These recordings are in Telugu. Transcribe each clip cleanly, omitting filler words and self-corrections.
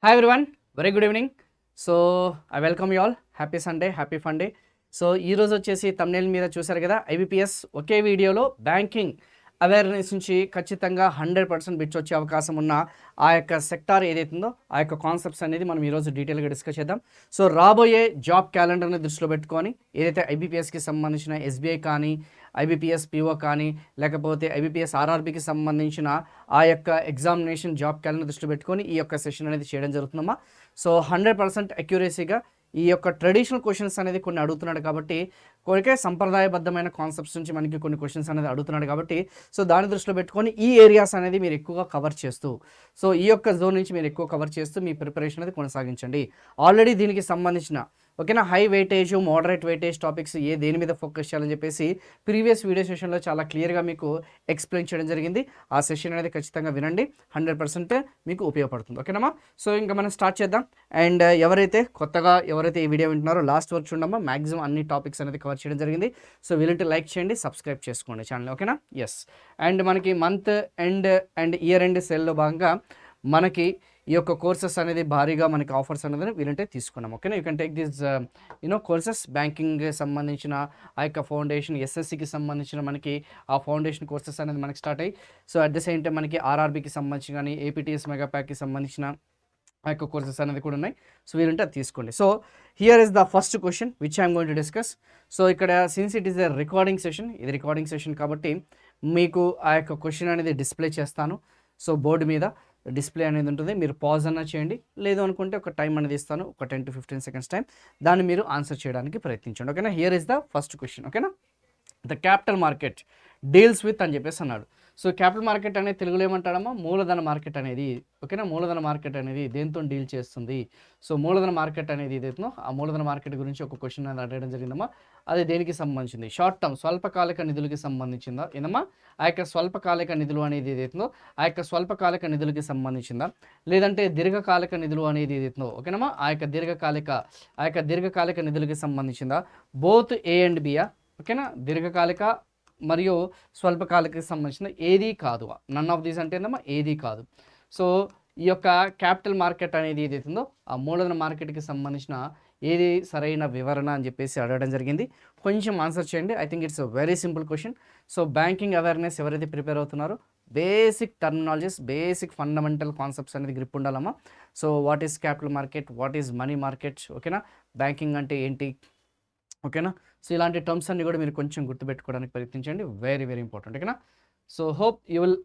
Hi everyone, very good evening. So I welcome you all. Happy Sunday, happy fun day. So ఈరోజు వచ్చేసి తమ్నేల్ మీద చూశారు కదా, ఐబీపీఎస్ ఒకే వీడియోలో బ్యాంకింగ్ అవేర్నెస్ నుంచి ఖచ్చితంగా 100% బిట్స్ వచ్చే అవకాశం ఉన్న ఆ యొక్క సెక్టార్ ఏదైతుందో ఆ యొక్క కాన్సెప్ట్స్ అనేది మనం ఈరోజు డీటెయిల్గా డిస్కస్ చేద్దాం. సో రాబోయే జాబ్ క్యాలెండర్ని దృష్టిలో పెట్టుకొని ఏదైతే ఐబీపీఎస్కి సంబంధించిన ఎస్బీఐ కానీ, ఐబీపీఎస్ పీఓ కానీ, లేకపోతే ఐబీపీఎస్ ఆర్ఆర్బీకి సంబంధించిన ఆ యొక్క ఎగ్జామినేషన్ జాబ్ క్యాలెండర్ దృష్టిలో పెట్టుకొని ఈ యొక్క సెషన్ అనేది చేయడం జరుగుతుందమ్మా. సో 100% అక్యురేసీగా ఈ యొక్క ట్రెడిషనల్ క్వశ్చన్స్ అనేది కొన్ని అడుగుతున్నాడు కాబట్టి, కొరికే సంప్రదాయబద్ధమైన కాన్సెప్ట్స్ నుంచి మనకి కొన్ని క్వశ్చన్స్ అనేది అడుగుతున్నాడు కాబట్టి, సో దాని దృష్టిలో పెట్టుకొని ఈ ఏరియాస్ అనేది మీరు ఎక్కువగా కవర్ చేస్తూ, సో ఈ యొక్క జోన్ నుంచి మీరు ఎక్కువ కవర్ చేస్తూ మీ ప్రిపరేషన్ అనేది కొనసాగించండి. ఆల్రెడీ దీనికి సంబంధించిన ఓకేనా high weightage, moderate weightage topics దేని మీద ఫోకస్ చేయాలని చెప్పేసి ప్రీవియస్ వీడియో సెషన్లో చాలా క్లియర్గా మీకు ఎక్స్ప్లెయిన్ చేయడం జరిగింది. ఆ సెషన్ అనేది ఖచ్చితంగా వినండి, 100% మీకు ఉపయోగపడుతుంది. ఓకేనమ్మా. సో ఇంకా మనం స్టార్ట్ చేద్దాం. అండ్ ఎవరైతే ఈ వీడియో వింటున్నారో లాస్ట్ వరకు చూడమ్మా, మ్యాక్సిమం అన్ని టాపిక్స్ అనేది కవర్ చేయడం జరిగింది. సో వీలంటే లైక్ చేయండి, సబ్స్క్రైబ్ చేసుకోండి ఛానల్. ఓకేనా. ఎస్. అండ్ మనకి మంత్ అండ్ ఇయర్ ఎండ్ సేల్లో భాగంగా మనకి ఈ యొక్క కోర్సెస్ అనేది భారీగా మనకి ఆఫర్స్ అనేది వీలంటే తీసుకున్నాం. ఓకేనా. You can take this courses. Banking సంబంధించిన ఆ యొక్క ఫౌండేషన్, ఎస్ఎస్సికి సంబంధించిన మనకి ఆ ఫౌండేషన్ కోర్సెస్ అనేది మనకి స్టార్ట్ అయ్యి, so at the same time మనకి ఆర్ఆర్బీకి సంబంధించి కానీ, ఏపీటీఎస్ మెగా ప్యాక్కి సంబంధించిన ఆ యొక్క కోర్సెస్ అనేది కూడా ఉన్నాయి. సో వీలుంటే అది తీసుకోండి. So here is the first question which I'm going to discuss. So ఇక్కడ since it is a recording session, ఇది రికార్డింగ్ సెషన్ కాబట్టి మీకు ఆ యొక్క క్వశ్చన్ అనేది డిస్ప్లే చేస్తాను. సో బోర్డు మీద డిస్ప్లే అనేది ఉంటుంది, మీరు పాజ్ అన్నా చేయండి, లేదు అనుకుంటే ఒక టైం అనేది ఇస్తాను, ఒక 10 to 15 seconds టైం, దాన్ని మీరు ఆన్సర్ చేయడానికి ప్రయత్నించండి. ఓకేనా. Here is the first question. ఓకేనా. The capital market deals with అని చెప్పేసి అన్నాడు. సో క్యాపిటల్ మార్కెట్ అనేది తెలుగులో ఏమంటాడమ్మా, మూలధన మార్కెట్ అనేది. ఓకేనా. మూలధన మార్కెట్ అనేది దేంతో డీల్ చేస్తుంది. సో మూలధన మార్కెట్ అనేది ఏదైతుందో ఆ మూలధన మార్కెట్ గురించి ఒక క్వశ్చన్ అనేది అడగడం జరిగిందమ్మా. అది దేనికి సంబంధించింది, షార్ట్ టర్మ్ స్వల్పకాలిక నిధులకి సంబంధించిందా ఏందమ్మా, ఆ యొక్క స్వల్పకాలిక నిధులు అనేది ఏదైతుందో ఆ యొక్క స్వల్పకాలిక నిధులకి సంబంధించిందా, లేదంటే దీర్ఘకాలిక నిధులు అనేది ఏదైతుందో ఓకేనమ్మా ఆ యొక్క దీర్ఘకాలిక నిధులకి సంబంధించిందా, బోత్ ఏ అండ్ బియా. ఓకేనా. దీర్ఘకాలిక మరియు స్వల్పకాలికకి సంబంధించిన ఏది కాదు, నన్ ఆఫ్ దీస్ అంటే ఏందమ్మా ఏది కాదు. సో ఈ యొక్క క్యాపిటల్ మార్కెట్ అనేది ఏదైతుందో ఆ మూలధన మార్కెట్కి సంబంధించిన ఏది సరైన వివరణ అని చెప్పేసి అడగడం జరిగింది. కొంచెం ఆన్సర్ చేయండి. I think it's very simple question. So banking awareness ఎవరైతే ప్రిపేర్ అవుతున్నారో basic terminologies, basic fundamental concepts అనేది గ్రిప్ ఉండాలమ్మా. So what is capital market, what is money market, ఓకేనా, బ్యాంకింగ్ అంటే ఏంటి, ఓకేనా. సో ఇలాంటి టర్మ్స్ అన్ని కూడా మీరు కొంచెం గుర్తుపెట్టుకోవడానికి ప్రయత్నించండి, వెరీ వెరీ ఇంపార్టెంట్. ఓకేనా. సో హోప్ యూ విల్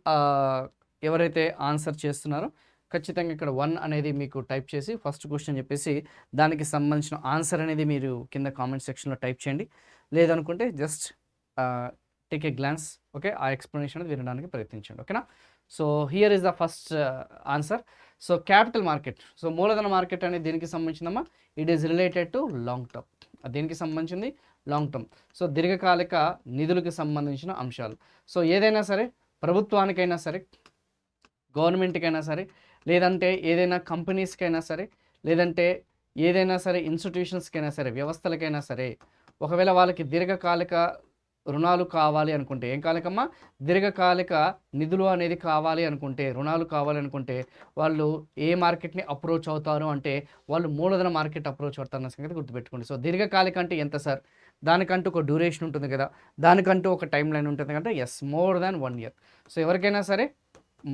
ఎవరైతే ఆన్సర్ చేస్తున్నారో ఖచ్చితంగా ఇక్కడ 1 అనేది మీకు టైప్ చేసి ఫస్ట్ క్వశ్చన్ చెప్పేసి దానికి సంబంధించిన ఆన్సర్ అనేది మీరు కింద కామెంట్ సెక్షన్లో టైప్ చేయండి, లేదనుకుంటే just take a glance. Okay, ఆ ఎక్స్ప్లెనేషన్ అనేది వినడానికి ప్రయత్నించండి. ఓకేనా. So here is the first answer. So capital market, so మూలధన మార్కెట్ అనేది దీనికి సంబంధించిందమ్మా, it is related to long term. దేనికి సంబంధించింది, లాంగ్ టర్మ్. సో దీర్ఘకాలిక నిధులకు సంబంధించిన అంశాలు. సో ఏదైనా సరే ప్రభుత్వానికైనా సరే, గవర్నమెంట్కైనా సరే, లేదంటే ఏదైనా కంపెనీస్కైనా సరే, లేదంటే ఏదైనా సరే ఇన్స్టిట్యూషన్స్కైనా సరే, వ్యవస్థలకైనా సరే, ఒకవేళ వాళ్ళకి దీర్ఘకాలిక రుణాలు కావాలి అనుకుంటే, ఏం కాలికమ్మా, దీర్ఘకాలిక నిధులు అనేది కావాలి అనుకుంటే, రుణాలు కావాలి అనుకుంటే వాళ్ళు ఏ మార్కెట్ని అప్రోచ్ అవుతారు అంటే వాళ్ళు మూలధన మార్కెట్ అప్రోచ్ అవుతారన్న సంగతి గుర్తుపెట్టుకోండి. సో దీర్ఘకాలిక అంటే ఎంత సార్, దానికంటూ ఒక డ్యూరేషన్ ఉంటుంది కదా, దానికంటూ ఒక టైం లైన్ ఉంటుంది అంటే yes, more than 1 year. So ఎవరికైనా సరే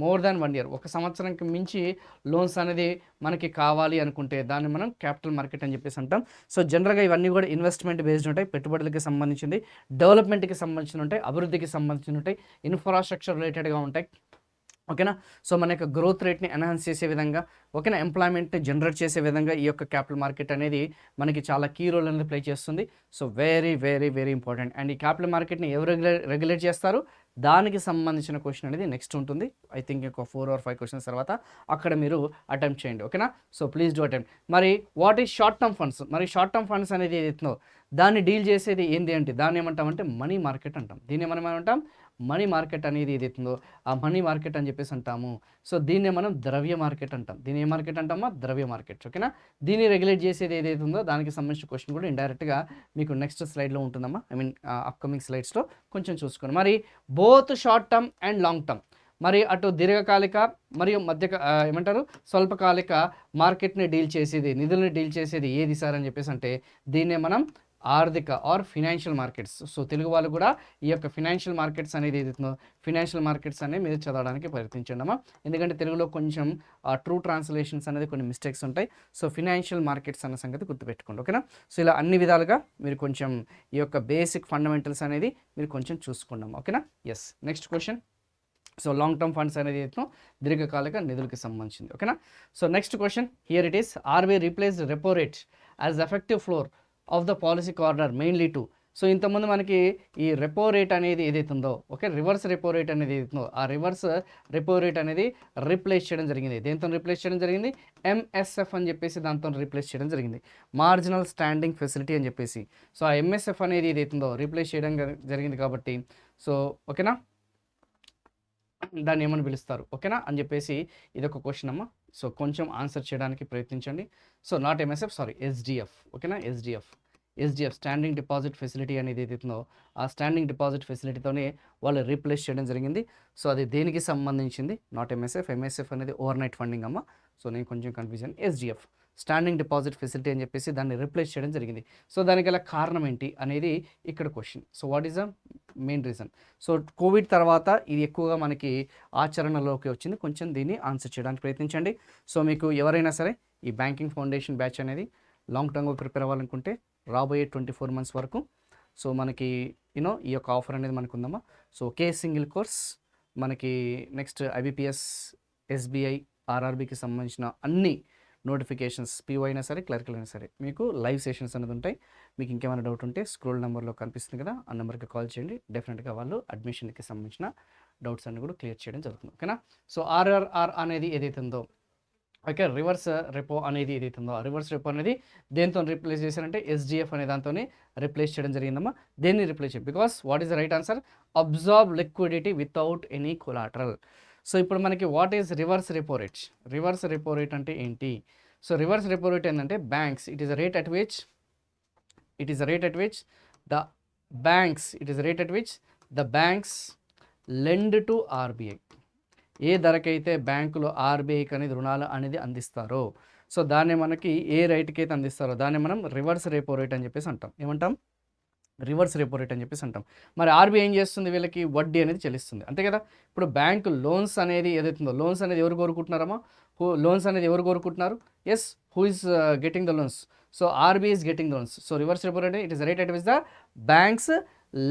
మోర్ దాన్ 1 year, 1 సంవత్సరానికి మించి లోన్స్ అనేది మనకి కావాలి అనుకుంటే దాన్ని మనం క్యాపిటల్ మార్కెట్ అని చెప్పేసి అంటాం. సో జనరల్గా ఇవన్నీ కూడా ఇన్వెస్ట్మెంట్ బేస్డ్ ఉంటాయి, పెట్టుబడులకి సంబంధించింది, డెవలప్మెంట్కి సంబంధించి ఉంటాయి, అభివృద్ధికి సంబంధించి ఉంటాయి, ఇన్ఫ్రాస్ట్రక్చర్ రిలేటెడ్గా ఉంటాయి. ఓకేనా. సో మన యొక్క గ్రోత్ రేట్ని ఎన్హాన్స్ చేసే విధంగా, ఓకేనా, ఎంప్లాయ్మెంట్ని జనరేట్ చేసే విధంగా ఈ యొక్క క్యాపిటల్ మార్కెట్ అనేది మనకి చాలా కీ రోల్ అనేది ప్లే చేస్తుంది. So very very very important. And ఈ క్యాపిటల్ మార్కెట్ని ఎవరు రెగ్యులేట్ చేస్తారు, దానికి సంబంధించిన క్వశ్చన్ అనేది నెక్స్ట్ ఉంటుంది. ఐ థింక్ ఒక 4 or 5 క్వశ్చన్స్ తర్వాత అక్కడ మీరు అటెంప్ట్ చేయండి. ఓకేనా. So please do attempt. మరి what is short term funds, మరి షార్ట్ టర్మ్ ఫండ్స్ అనేది ఏదైతుందో దాన్ని డీల్ చేసేది ఏంటి అంటే దాన్ని ఏమంటామంటే మనీ మార్కెట్ అంటాం. దీన్ని మనం ఏమంటాం, మనీ మార్కెట్ అనేది ఏదైతుందో ఆ మనీ మార్కెట్ అని చెప్పేసి అంటాము. సో దీన్నే మనం ద్రవ్య మార్కెట్ అంటాం. దీని ఏ మార్కెట్ అంటామా, ద్రవ్య మార్కెట్. ఓకేనా. దీన్ని రెగ్యులేట్ చేసేది ఏదైతుందో దానికి సంబంధించిన క్వశ్చన్ కూడా ఇండైరెక్ట్గా మీకు నెక్స్ట్ స్లైడ్లో ఉంటుందమ్మా. ఐ మీన్ అప్కమింగ్ స్లైడ్స్లో కొంచెం చూసుకోండి. మరి both short term and long term, మరి అటు దీర్ఘకాలిక మరియు ఏమంటారు స్వల్పకాలిక మార్కెట్ని డీల్ చేసేది, నిధుల్ని డీల్ చేసేది ఏది సార్ అని చెప్పేసి అంటే దీన్నే మనం ఆర్థిక are financial markets. So Telugu వాళ్ళు కూడా ఈ యొక్క ఫినాన్షియల్ మార్కెట్స్ అనేది ఏదైతుందో ఫినాన్షియల్ మార్కెట్స్ అనేవి మీరు చదవడానికి ప్రయత్నించండి అమ్మా. ఎందుకంటే తెలుగులో కొంచెం ట్రూ ట్రాన్స్లేషన్స్ అనేది కొన్ని మిస్టేక్స్ ఉంటాయి. సో ఫినాన్షియల్ మార్కెట్స్ అన్న సంగతి గుర్తుపెట్టుకోండి, ఓకేనా. సో ఇలా అన్ని విధాలుగా మీరు కొంచెం ఈ యొక్క బేసిక్ ఫండమెంటల్స్ అనేది మీరు కొంచెం చూసుకున్నాం, ఓకేనా. Yes, next question. So long term funds అనేది దీర్ఘకాలిక నిధులకి సంబంధించింది, ఓకేనా. So next question here it is, RBI replace repo rate as effective floor of the policy corner mainly to. So ఇంతకుముందు మనకి ఈ రెపో రేట్ అనేది ఏదైతుందో, ఓకే, రివర్స్ రెపో రేట్ అనేది ఏదైతుందో ఆ రివర్స్ రెపో రేట్ అనేది రీప్లేస్ చేయడం జరిగింది. దేంతో రీప్లేస్ చేయడం జరిగింది? ఎంఎస్ఎఫ్ అని చెప్పేసి దాంతో రీప్లేస్ చేయడం జరిగింది, మార్జినల్ స్టాండింగ్ ఫెసిలిటీ అని చెప్పేసి. సో ఆ ఎంఎస్ఎఫ్ అనేది ఏదైతుందో రీప్లేస్ చేయడం జరిగింది కాబట్టి సో ఓకేనా దాన్ని ఏమని పిలుస్తారు, ఓకేనా అని చెప్పేసి ఇది ఒక క్వశ్చన్ అమ్మా. సో కొంచెం ఆన్సర్ చేయడానికి ప్రయత్నించండి. So not MSF, sorry, SDF, ఓకేనా. ఎస్డిఎఫ్ స్టాండింగ్ డిపాజిట్ ఫెసిలిటీ అనేది ఏదైతుందో ఆ స్టాండింగ్ డిపాజిట్ ఫెసిలిటీతోనే వాళ్ళు రీప్లేస్ చేయడం జరిగింది. సో అది దేనికి సంబంధించింది? Not MSF. ఎంఎస్ఎఫ్ అనేది ఓవర్ నైట్ ఫండింగ్ అమ్మ. సో నేను కొంచెం confusion. SDF standing deposit facility అని చెప్పేసి దాన్ని రీప్లేస్ చేయడం జరిగింది. సో దానికి గల కారణం ఏంటి అనేది ఇక్కడ question. So what is the main reason? So Covid తర్వాత ఇది ఎక్కువగా మనకి ఆచరణలోకి వచ్చింది. కొంచెం దీన్ని ఆన్సర్ చేయడానికి ప్రయత్నించండి. సో మీకు ఎవరైనా సరే ఈ బ్యాంకింగ్ ఫౌండేషన్ బ్యాచ్ అనేది లాంగ్ టర్మ్గా ప్రిపేర్ అవ్వాలనుకుంటే రాబోయే 24 months వరకు సో మనకి ఈ యొక్క ఆఫర్ అనేది మనకు ఉందమ్మా. సో ఒకే సింగిల్ కోర్స్ మనకి నెక్స్ట్ ఐబీపీఎస్, ఎస్బీఐ, ఆర్ఆర్బీకి సంబంధించిన అన్ని నోటిఫికేషన్స్ పీఓ అయినా సరే క్లర్కల్ అయినా సరే మీకు లైవ్ సెషన్స్ అనేది ఉంటాయి. మీకు ఇంకేమైనా డౌట్ ఉంటే స్క్రోల్ నెంబర్లో కనిపిస్తుంది కదా, ఆ నెంబర్కి కాల్ చేయండి. డెఫినెట్గా వాళ్ళు అడ్మిషన్కి సంబంధించిన డౌట్స్ అన్ని కూడా క్లియర్ చేయడం జరుగుతుంది, ఓకేనా. సో ఆర్ఆర్ఆర్ అనేది ఏదైతే ఉందో, ఓకే, రివర్స్ రెపో అనేది ఏదైతే ఉందో ఆ రివర్స్ రెపో అనేది దేంతో రీప్లేస్ చేశారంటే ఎస్డిఎఫ్ అనే దాంతో రిప్లేస్ చేయడం జరిగిందమ్మా. దేన్ని రిప్లేస్ చేయాలి? Because what is the right answer? Absorb liquidity without any collateral. So ఇప్పుడు మనకి what is reverse repo rate? Reverse repo rate అంటే ఏంటి? సో రివర్స్ రెపో రేట్ ఏంటంటే banks it is a rate at which the banks lend to RBI. ఏ ధరకైతే బ్యాంకులో ఆర్బీఐకి అనేది రుణాలు అనేది అందిస్తారో సో దాన్ని మనకి ఏ రేట్కి అయితే అందిస్తారో దాన్ని మనం రివర్స్ రెపో రేట్ అని చెప్పేసి అంటాం. ఏమంటాం? రివర్స్ రెపో రేట్ అని చెప్పేసి అంటాం. మరి ఆర్బీఐ ఏం చేస్తుంది? వీళ్ళకి వడ్డీ అనేది చెల్లిస్తుంది, అంతే కదా. ఇప్పుడు బ్యాంకు లోన్స్ అనేది ఏదైతుందో లోన్స్ అనేది ఎవరు కోరుకుంటున్నారమ్మా? లోన్స్ అనేది ఎవరు కోరుకుంటున్నారు? Yes, who is getting the loans? So RBI is getting the loans. So reverse repo rate it is rate at which the banks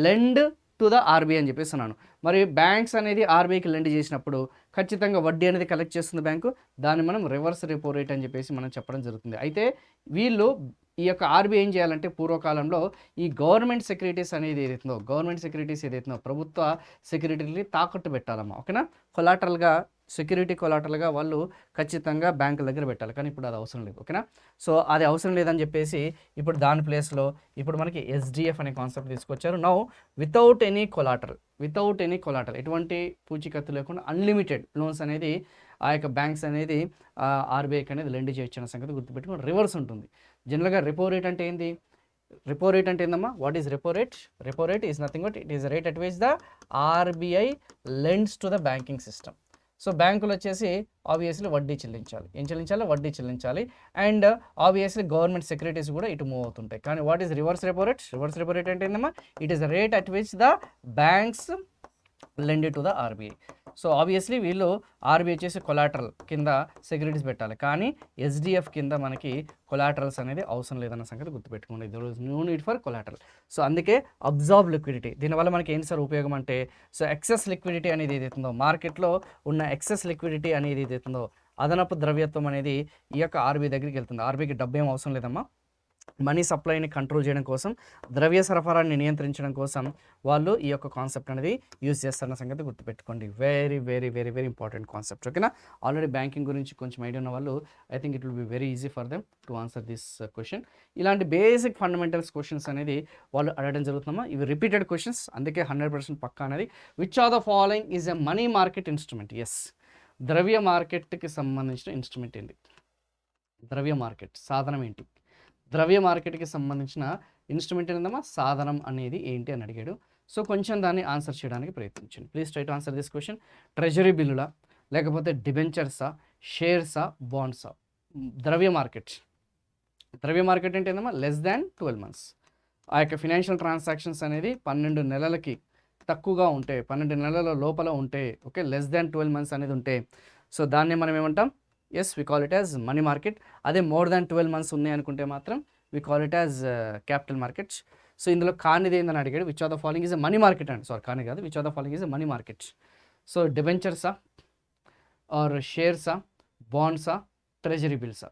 lend to the RBI అని చెప్పేసి అన్నాను. మరి బ్యాంక్స్ అనేది ఆర్బీఐకి లెండ్ చేసినప్పుడు ఖచ్చితంగా వడ్డీ అనేది కలెక్ట్ చేస్తుంది బ్యాంకు, దాన్ని మనం రివర్స్ రెపో రేట్ అని చెప్పేసి మనం చెప్పడం జరుగుతుంది. అయితే వీళ్ళు ఈ యొక్క ఆర్బీఐ ఏం చేయాలంటే పూర్వకాలంలో ఈ గవర్నమెంట్ సెక్యూరిటీస్ అనేది ఏదైతుందో ప్రభుత్వ సెక్యూరిటీని తాకట్టు పెట్టాలమ్మా, ఓకేనా. సెక్యూరిటీ కొలాటరల్గా వాళ్ళు ఖచ్చితంగా బ్యాంకుల దగ్గర పెట్టాలి. కానీ ఇప్పుడు అది అవసరం లేదు, ఓకేనా. సో అది అవసరం లేదని చెప్పేసి ఇప్పుడు దాని ప్లేస్లో ఇప్పుడు మనకి ఎస్డిఎఫ్ అనే కాన్సెప్ట్ తీసుకొచ్చారు. నౌ వితౌట్ ఎనీ కొలాటరల్ ఎటువంటి పూచీకత్తు లేకుండా అన్లిమిటెడ్ లోన్స్ అనేది ఆ యొక్క బ్యాంక్స్ అనేది ఆర్బీఐకి అనేది లెండ్ చేయొచ్చు అనే సంగతి గుర్తుపెట్టుకుని రివర్స్ ఉంటుంది. జనరల్గా రెపో రేట్ అంటే ఏంది? రెపో రేట్ అంటే ఏందమ్మా? What is repo rate? Repo rate is nothing but it is rate at which the RBI lends to the banking system. So బ్యాంకులు వచ్చేసి ఆబ్వియస్లీ వడ్డీ చెల్లించాలి అండ్ ఆబ్వియస్లీ గవర్నమెంట్ సెక్యూరిటీస్ కూడా ఇటు మూవ్ అవుతుంటాయి. కానీ what is reverse repo rate? Reverse repo rate అంటే ఏందమ్మా? It is rate at which the banks lend to the RBI. So obviously వీళ్ళు ఆర్బీఐ చేసి కొలాటరల్ కింద సెక్యూరిటీస్ పెట్టాలి, కానీ ఎస్డిఎఫ్ కింద మనకి కొలాటరల్స్ అనేది అవసరం లేదన్న సంగతి గుర్తుపెట్టుకోండి. There is no need for collateral. So అందుకే అబ్జార్బ్ లిక్విడిటీ. దీనివల్ల మనకి ఏంటి సార్ ఉపయోగం అంటే, సో ఎక్సెస్ లిక్విడిటీ అనేది ఏదైతుందో మార్కెట్లో ఉన్న ఎక్సెస్ లిక్విడిటీ అనేది ఏదైతుందో అదనపు ద్రవ్యత్వం అనేది ఈ యొక్క ఆర్బీఐ దగ్గరికి వెళ్తుంది. ఆర్బీఐకి డబ్బు ఏం అవసరం లేదమ్మా. మనీ సప్లైని కంట్రోల్ చేయడం కోసం, ద్రవ్య సరఫరాని నియంత్రించడం కోసం వాళ్ళు ఈ యొక్క కాన్సెప్ట్ అనేది యూజ్ చేస్తారన్న సంగతి గుర్తుపెట్టుకోండి. Very very very very important concept, ఓకేనా. ఆల్రెడీ బ్యాంకింగ్ గురించి కొంచెం ఐడియా ఉన్న వాళ్ళు I think it will be very easy for them to answer this question. ఇలాంటి బేసిక్ ఫండమెంటల్స్ క్వశ్చన్స్ అనేది వాళ్ళు అడగడం జరుగుతుందమ్మా. ఇవి రిపీటెడ్ క్వశ్చన్స్, అందుకే 100% పక్కా అనేది. Which are the following is a money market instrument? Yes, ద్రవ్య మార్కెట్కి సంబంధించిన ఇన్స్ట్రుమెంట్ ఏంటి? ద్రవ్య మార్కెట్ సాధనం ఏంటి? ద్రవ్య మార్కెట్కి సంబంధించిన ఇన్స్ట్రుమెంట్ ఏంటమ్మా? సాధనం అనేది ఏంటి అని అడిగాడు. సో కొంచెం దాన్ని ఆన్సర్ చేయడానికి ప్రయత్నించండి. Please try to answer this question. Treasury బిల్లులా, లేకపోతే డిబెంచర్సా, షేర్సా, బాండ్సా? ద్రవ్య మార్కెట్. ద్రవ్య మార్కెట్ అంటే ఏందమ్మా? Less than 12 months. ఆ యొక్క ఫినాన్షియల్ ట్రాన్సాక్షన్స్ అనేది 12 నెలలకి తక్కువగా ఉంటే, 12 నెలల లోపల ఉంటే, ఓకే, లెస్ దాన్ 12 months అనేది ఉంటే, సో దాన్ని మనం ఏమంటాం? Yes, we call it as money market. అదే మోర్ దాన్ 12 months ఉన్నాయి అనుకుంటే మాత్రం we call it as capital markets. So ఇందులో కానిది ఏందని అడిగాడు. Which of the following is a money market అండి. సారీ, కాని కాదు. Which of the following is a money market? So డిబెంచర్సా, ఆర్ షేర్సా, బాండ్సా, ట్రెజరీ బిల్సా?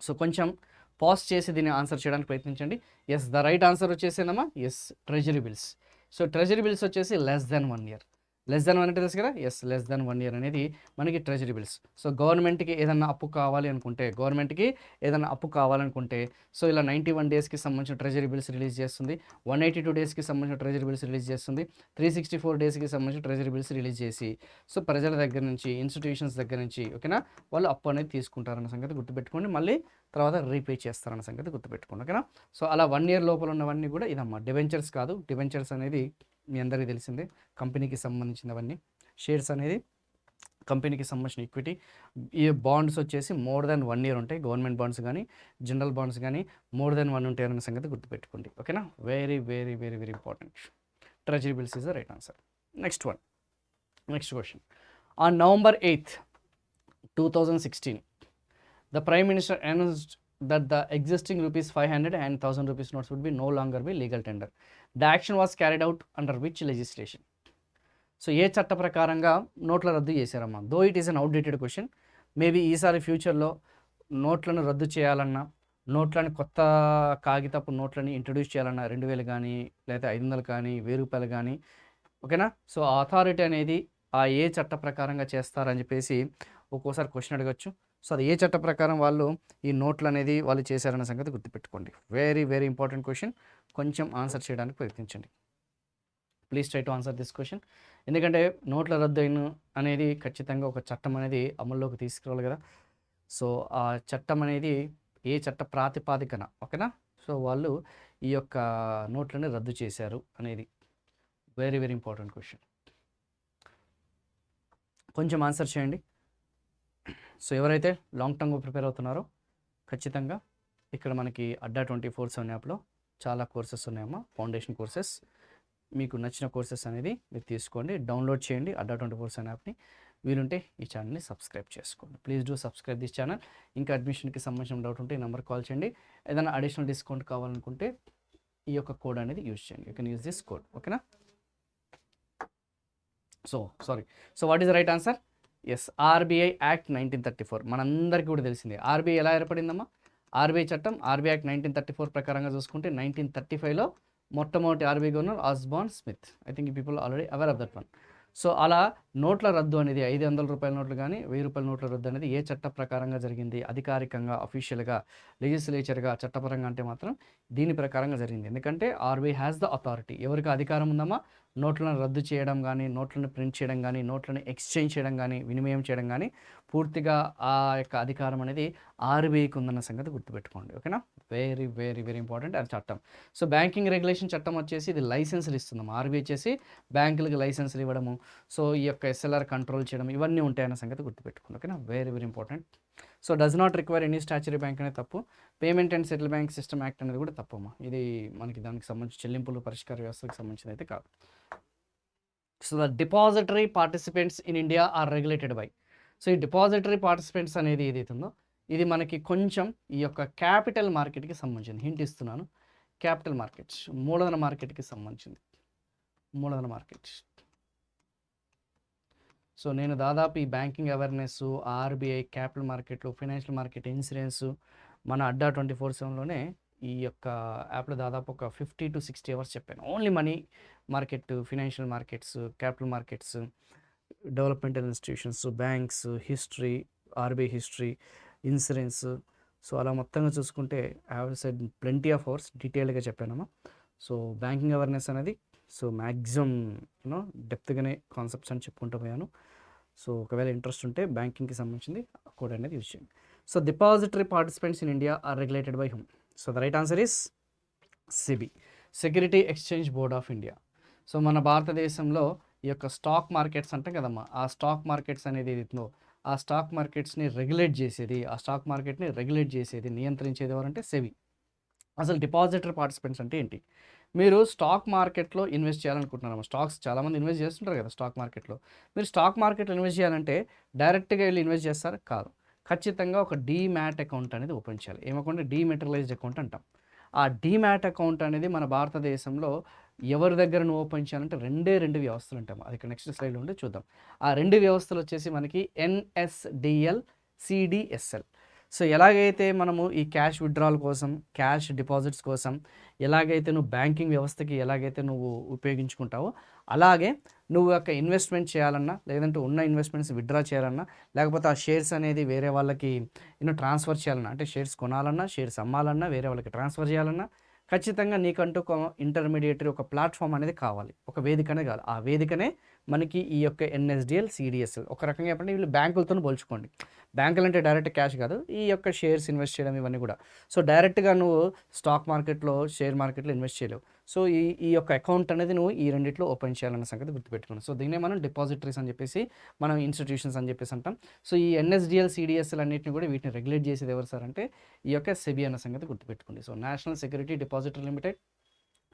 సో కొంచెం పాజ్ చేసి దీన్ని ఆన్సర్ చేయడానికి ప్రయత్నించండి. Yes, the right answer వచ్చేసిందమ్మా yes, treasury bills. So treasury bills వచ్చేసి less than 1 year. Less than 1 అంటే తెలుసు కదా? ఎస్, లెస్ దెన్ 1 year అనేది మనకి ట్రెజరీ బిల్స్. సో గవర్నమెంట్కి ఏదన్నా అప్పు కావాలి అనుకుంటే, సో ఇలా 91 daysకి సంబంధించిన ట్రెజరీ బిల్స్ రిలీజ్ చేస్తుంది, 182 daysకి సంబంధించిన ట్రెజరీ బిల్స్ రిలీజ్ చేస్తుంది, 364 daysకి సంబంధించిన ట్రెజరీ బిల్స్ రిలీజ్ చేసి, సో ప్రజల దగ్గర నుంచి, ఇన్స్టిట్యూషన్స్ దగ్గర నుంచి, ఓకేనా, వాళ్ళు అప్పు అనేది తీసుకుంటారన్న సంగతి గుర్తుపెట్టుకోండి. మళ్ళీ తర్వాత రీపే చేస్తారన్న సంగతి గుర్తుపెట్టుకోండి, ఓకేనా. సో అలా 1 year లోపల ఉన్నవన్నీ కూడా ఇదమ్మా. డిబెంచర్స్ కాదు. డిబెంచర్స్ అనేది మీ అందరికీ తెలిసిందే, కంపెనీకి సంబంధించినవన్నీ. షేర్స్ అనేది కంపెనీకి సంబంధించిన ఈక్విటీ. ఈ బాండ్స్ వచ్చేసి మోర్ దాన్ 1 year ఉంటాయి. గవర్నమెంట్ బాండ్స్ కానీ, జనరల్ బాండ్స్ కానీ మోర్ దాన్ 1 ఉంటాయి అన్న సంగతి గుర్తుపెట్టుకోండి, ఓకేనా. Very very very very important. Treasury bills is the right answer. Next question. On November 8th, 2016, the Prime Minister announced that the existing ₹500 and 1000 rupees notes would be no longer be legal tender. The action was carried out under which legislation? So ఏ చట్ట ప్రకారంగా నోట్ల రద్దు చేశారమ్మా? Though it is an outdated question. Maybe ఈసారి ఫ్యూచర్లో నోట్లను రద్దు చేయాలన్నా, నోట్లని కొత్త కాగితపు నోట్లని ఇంట్రడ్యూస్ చేయాలన్నా, 2000 కానీ, లేదా 500 కానీ, 1000 రూపాయలు కానీ, ఓకేనా. సో ఆ అథారిటీ అనేది ఆ ఏ చట్ట ప్రకారంగా చేస్తారని చెప్పేసి ఒక్కోసారి క్వశ్చన్ అడగచ్చు. సో అది ఏ చట్ట ప్రకారం వాళ్ళు ఈ నోట్లు అనేది వాళ్ళు చేశారన్న సంగతి గుర్తుపెట్టుకోండి. Very very important question. కొంచెం ఆన్సర్ చేయడానికి ప్రయత్నించండి. Please try to answer this question. ఎందుకంటే నోట్ల రద్దు అనేది ఖచ్చితంగా ఒక చట్టం అనేది అమల్లోకి తీసుకురావాలి కదా. సో ఆ చట్టం అనేది ఏ చట్ట ప్రాతిపాదికన, ఓకేనా, సో వాళ్ళు ఈ యొక్క నోట్లని రద్దు చేశారు అనేది వెరీ వెరీ ఇంపార్టెంట్ క్వశ్చన్. కొంచెం ఆన్సర్ చేయండి. సో ఎవరైతే లాంగ్ టర్మ్గా ప్రిపేర్ అవుతున్నారో ఖచ్చితంగా ఇక్కడ మనకి అడ్డా 24/7 యాప్లో చాలా కోర్సెస్ ఉన్నాయమ్మా. ఫౌండేషన్ కోర్సెస్, మీకు నచ్చిన కోర్సెస్ అనేది మీరు తీసుకోండి, డౌన్లోడ్ చేయండి అడ్డా 24/7 యాప్ని. వీలుంటే ఈ ఛానల్ని సబ్స్క్రైబ్ చేసుకోండి. Please do subscribe this channel. ఇంకా అడ్మిషన్కి సంబంధించిన డౌట్ ఉంటే ఈ నెంబర్ కాల్ చేయండి. ఏదైనా అడిషనల్ డిస్కౌంట్ కావాలనుకుంటే ఈ యొక్క కోడ్ అనేది యూజ్ చేయండి. You can use this code, ఓకేనా. So what is the right answer? Yes, RBI act 1934. మనందరికీ కూడా తెలిసిందే. ఆర్బీఐ ఎలా ఏర్పడిందమ్మా? ఆర్బీఐ చట్టం, ఆర్బీఐ యాక్ట్ 1934 ప్రకారంగా చూసుకుంటే 1935లో మొట్టమొదటి RBI governor Osborne Smith. I think people already aware of that one. So అలా నోట్ల రద్దు అనేది 500 రూపాయల నోట్లు కానీ 1000 రూపాయల నోట్ల రద్దు అనేది ఏ చట్ట ప్రకారంగా జరిగింది? అధికారికంగా, అఫీషియల్గా, లెజిస్లేచర్గా, చట్టపరంగా అంటే మాత్రం దీని ప్రకారంగా జరిగింది. ఎందుకంటే ఆర్బీఐ హ్యాస్ ద అథారిటీ. ఎవరికి అధికారం ఉందమ్మా? నోట్లను రద్దు చేయడం కానీ, నోట్లను ప్రింట్ చేయడం కానీ, నోట్లను ఎక్స్చేంజ్ చేయడం కానీ, వినిమయం చేయడం కానీ పూర్తిగా ఆ యొక్క అధికారం అనేది ఆర్బీఐకి ఉందన్న సంగతి గుర్తుపెట్టుకోండి, ఓకేనా. వెరీ వెరీ వెరీ ఇంపార్టెంట్ అది చట్టం. సో బ్యాంకింగ్ రెగ్యులేషన్ చట్టం వచ్చేసి ఇది లైసెన్సులు ఇస్తుందమ్మా. ఆర్బీఐ వచ్చేసి బ్యాంకులకు లైసెన్సులు ఇవ్వడము, సో ఈ యొక్క ఎస్ఎల్ఆర్ కంట్రోల్ చేయడం, ఇవన్నీ ఉంటాయన్న సంగతి గుర్తుపెట్టుకోండి, ఓకేనా. Very very important. So does not require any statuary bank అనేది తప్పు. Payment and settle bank system act అనేది కూడా తప్పమ్మా. ఇది మనకి దానికి సంబంధించి చెల్లింపులు పరిష్కార వ్యవస్థకు సంబంధించింది అయితే కాదు. So the depository participants in India are regulated by. So ఈ డిపాజిటరీ పార్టిసిపెంట్స్ అనేది ఏదైతే ఉందో ఇది మనకి కొంచెం ఈ యొక్క క్యాపిటల్ మార్కెట్కి సంబంధించింది. హింట్ ఇస్తున్నాను, క్యాపిటల్ మార్కెట్స్, మూలధన మార్కెట్కి సంబంధించింది. మూలధన మార్కెట్. సో నేను దాదాపు ఈ బ్యాంకింగ్ అవేర్నెస్, ఆర్బీఐ, క్యాపిటల్ మార్కెట్లు, ఫైనాన్షియల్ మార్కెట్, ఇన్సూరెన్స్ మన అడ్డా 24/7లోనే ఈ యొక్క యాప్లో దాదాపు ఒక 50 to 60 hours చెప్పాను. Only money market, financial markets, capital markets, developmental institutions, banks, history, RBI history, insurance. So అలా మొత్తంగా చూసుకుంటే have said plenty of hours డీటెయిల్గా చెప్పానమ్మా. సో బ్యాంకింగ్ అవేర్నెస్ అనేది సో మ్యాక్సిమం డెప్త్గానే కాన్సెప్ట్స్ అని చెప్పుకుంటూ పోయాను. సో ఒకవేళ ఇంట్రెస్ట్ ఉంటే బ్యాంకింగ్కి సంబంధించింది కోడ్ అనేది యూజ్ చేయండి. So depository participants in India are regulated by whom? So the right answer is SEBI. Security exchange board of India. So మన భారతదేశంలో ఈ యొక్క స్టాక్ మార్కెట్స్ అంటాం కదమ్మా, ఆ స్టాక్ మార్కెట్స్ అనేది ఏదైతుందో ఆ స్టాక్ మార్కెట్స్ని రెగ్యులేట్ చేసేది, ఆ స్టాక్ మార్కెట్ని రెగ్యులేట్ చేసేది, నియంత్రించేది ఎవరంటే సెబీ. అసలు డిపాజిటరీ పార్టిసిపెంట్స్ అంటే ఏంటి? మీరు స్టాక్ మార్కెట్లో ఇన్వెస్ట్ చేయాలనుకుంటున్నారమ్మా. స్టాక్స్ చాలామంది ఇన్వెస్ట్ చేస్తుంటారు కదా స్టాక్ మార్కెట్లో. మీరు స్టాక్ మార్కెట్లో ఇన్వెస్ట్ చేయాలంటే డైరెక్ట్గా వెళ్ళి ఇన్వెస్ట్ చేస్తారు కాదు, ఖచ్చితంగా ఒక డీమ్యాట్ అకౌంట్ అనేది ఓపెన్ చేయాలి. ఏమనుకుంటే డీమెటరలైజ్డ్ అకౌంట్ అంటాం. ఆ డీమ్యాట్ అకౌంట్ అనేది మన భారతదేశంలో ఎవరి దగ్గర నువ్వు ఓపెన్ చేయాలంటే రెండు వ్యవస్థలు ఉంటాయి. అది ఇక్కడ నెక్స్ట్ స్లైడ్లో ఉంటే చూద్దాం. ఆ రెండు వ్యవస్థలు వచ్చేసి మనకి ఎన్ఎస్డిఎల్, సిడిఎస్ఎల్. సో ఎలాగైతే మనము ఈ క్యాష్ విత్డ్రాల్ కోసం, క్యాష్ డిపాజిట్స్ కోసం ఎలాగైతే నువ్వు బ్యాంకింగ్ వ్యవస్థకి ఎలాగైతే నువ్వు ఉపయోగించుకుంటావో, అలాగే నువ్వు యొక్క ఇన్వెస్ట్మెంట్ చేయాలన్నా, లేదంటే ఉన్న ఇన్వెస్ట్మెంట్స్ విత్డ్రా చేయాలన్నా, లేకపోతే ఆ షేర్స్ అనేది వేరే వాళ్ళకి ట్రాన్స్ఫర్ చేయాలన్నా, అంటే షేర్స్ కొనాలన్నా, షేర్స్ అమ్మాలన్నా, వేరే వాళ్ళకి ట్రాన్స్ఫర్ చేయాలన్నా, ఖచ్చితంగా నీకంటూ ఒక ఇంటర్మీడియటరీ ఒక ప్లాట్ఫామ్ అనేది కావాలి, ఒక వేదికనే కావాలి. ఆ వేదికనే మనకి ఈ యొక్క ఎన్ఎస్డిఎల్, సిడిఎస్ఎల్. ఒక రకంగా చెప్పండి వీళ్ళు బ్యాంకులతో పోల్చుకోండి. బ్యాంకులు అంటే డైరెక్ట్ క్యాష్ కాదు, ఈ యొక్క షేర్స్ ఇన్వెస్ట్ చేయడం ఇవన్నీ కూడా. సో డైరెక్ట్గా నువ్వు స్టాక్ మార్కెట్లో, షేర్ మార్కెట్లో ఇన్వెస్ట్ చేయలేవు. సో ఈ యొక్క అకౌంట్ అనేది నువ్వు ఈ రెండిట్లో ఓపెన్ చేయాలన్న సంగతి గుర్తుపెట్టుకున్నాం. సో దీన్నే మనం డిపాజిటరీస్ అని చెప్పేసి, మనం ఇన్స్టిట్యూషన్స్ అని చెప్పేసి అంటాం. సో ఈ ఎన్ఎస్డిఎల్, సిడిఎస్ఎల్ అన్నింటిని కూడా వీటిని రెగ్యులేట్ చేసేది ఎవరు సార్ అంటే ఈ యొక్క సెబీ అన్న సంగతి గుర్తుపెట్టుకోండి. So national security depository limited,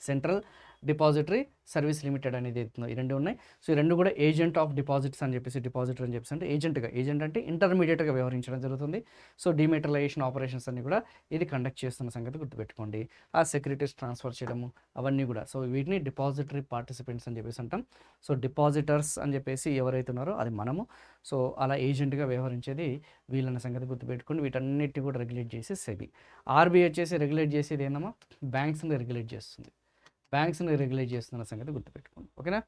central depository service limited అనేది అవుతుందో ఈ రెండు ఉన్నాయి. సో ఈ రెండు కూడా ఏజెంట్ ఆఫ్ డిపాజిట్స్ అని చెప్పేసి, డిపాజిటర్ అని చెప్పేసి అంటే ఏజెంట్ అంటే ఇంటర్మీడియట్గా వ్యవహరించడం జరుగుతుంది. సో డిమెటరలైజేషన్ ఆపరేషన్స్ అన్ని కూడా ఇది కండక్ట్ చేస్తున్న సంగతి గుర్తుపెట్టుకోండి. ఆ సెక్యూరిటీస్ ట్రాన్స్ఫర్ చేయడము అవన్నీ కూడా. సో వీటిని డిపాజిటరీ పార్టిసిపెంట్స్ అని చెప్పేసి అంటాం. సో డిపాజిటర్స్ అని చెప్పేసి ఎవరైతే ఉన్నారో అది మనము. సో అలా ఏజెంట్గా వ్యవహరించేది వీళ్ళన్న సంగతి గుర్తుపెట్టుకోండి. వీటన్నిటిని కూడా రెగ్యులేట్ చేసి సెబీ. ఆర్బీఐ వచ్చేసి రెగ్యులేట్ చేసేది ఏందమ్మా, బ్యాంక్స్ని రెగ్యులేట్ చేస్తుంది. బ్యాంక్స్ని రెగ్యులేట్ చేస్తున్న సంగతి గుర్తుపెట్టుకోండి. ఓకేనా.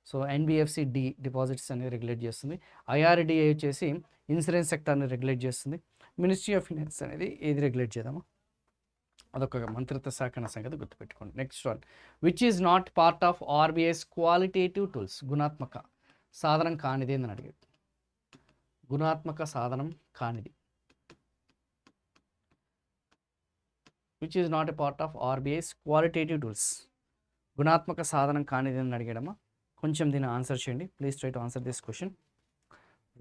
సో ఎన్బిఎఫ్సి డిపాజిట్స్ అనేది రెగ్యులేట్ చేస్తుంది. ఐఆర్డిఐ వచ్చేసి ఇన్సూరెన్స్ సెక్టార్ని రెగ్యులేట్ చేస్తుంది. మినిస్ట్రీ ఆఫ్ ఫినాన్స్ అనేది ఏది రెగ్యులేట్ చేద్దామా, అదొక మంత్రిత్వ శాఖ అన్న సంగతి గుర్తుపెట్టుకోండి. Next one, which is not part of RBI's qualitative tools. గుణాత్మక సాధనం కానిది అని అడిగాడు. గుణాత్మక సాధనం కానిది. Which is not a part of RBI's qualitative tools. గుణాత్మక సాధనం కానిది అని అడిగాడమ్మా. కొంచెం దీన్ని ఆన్సర్ చేయండి. Please try to answer this question.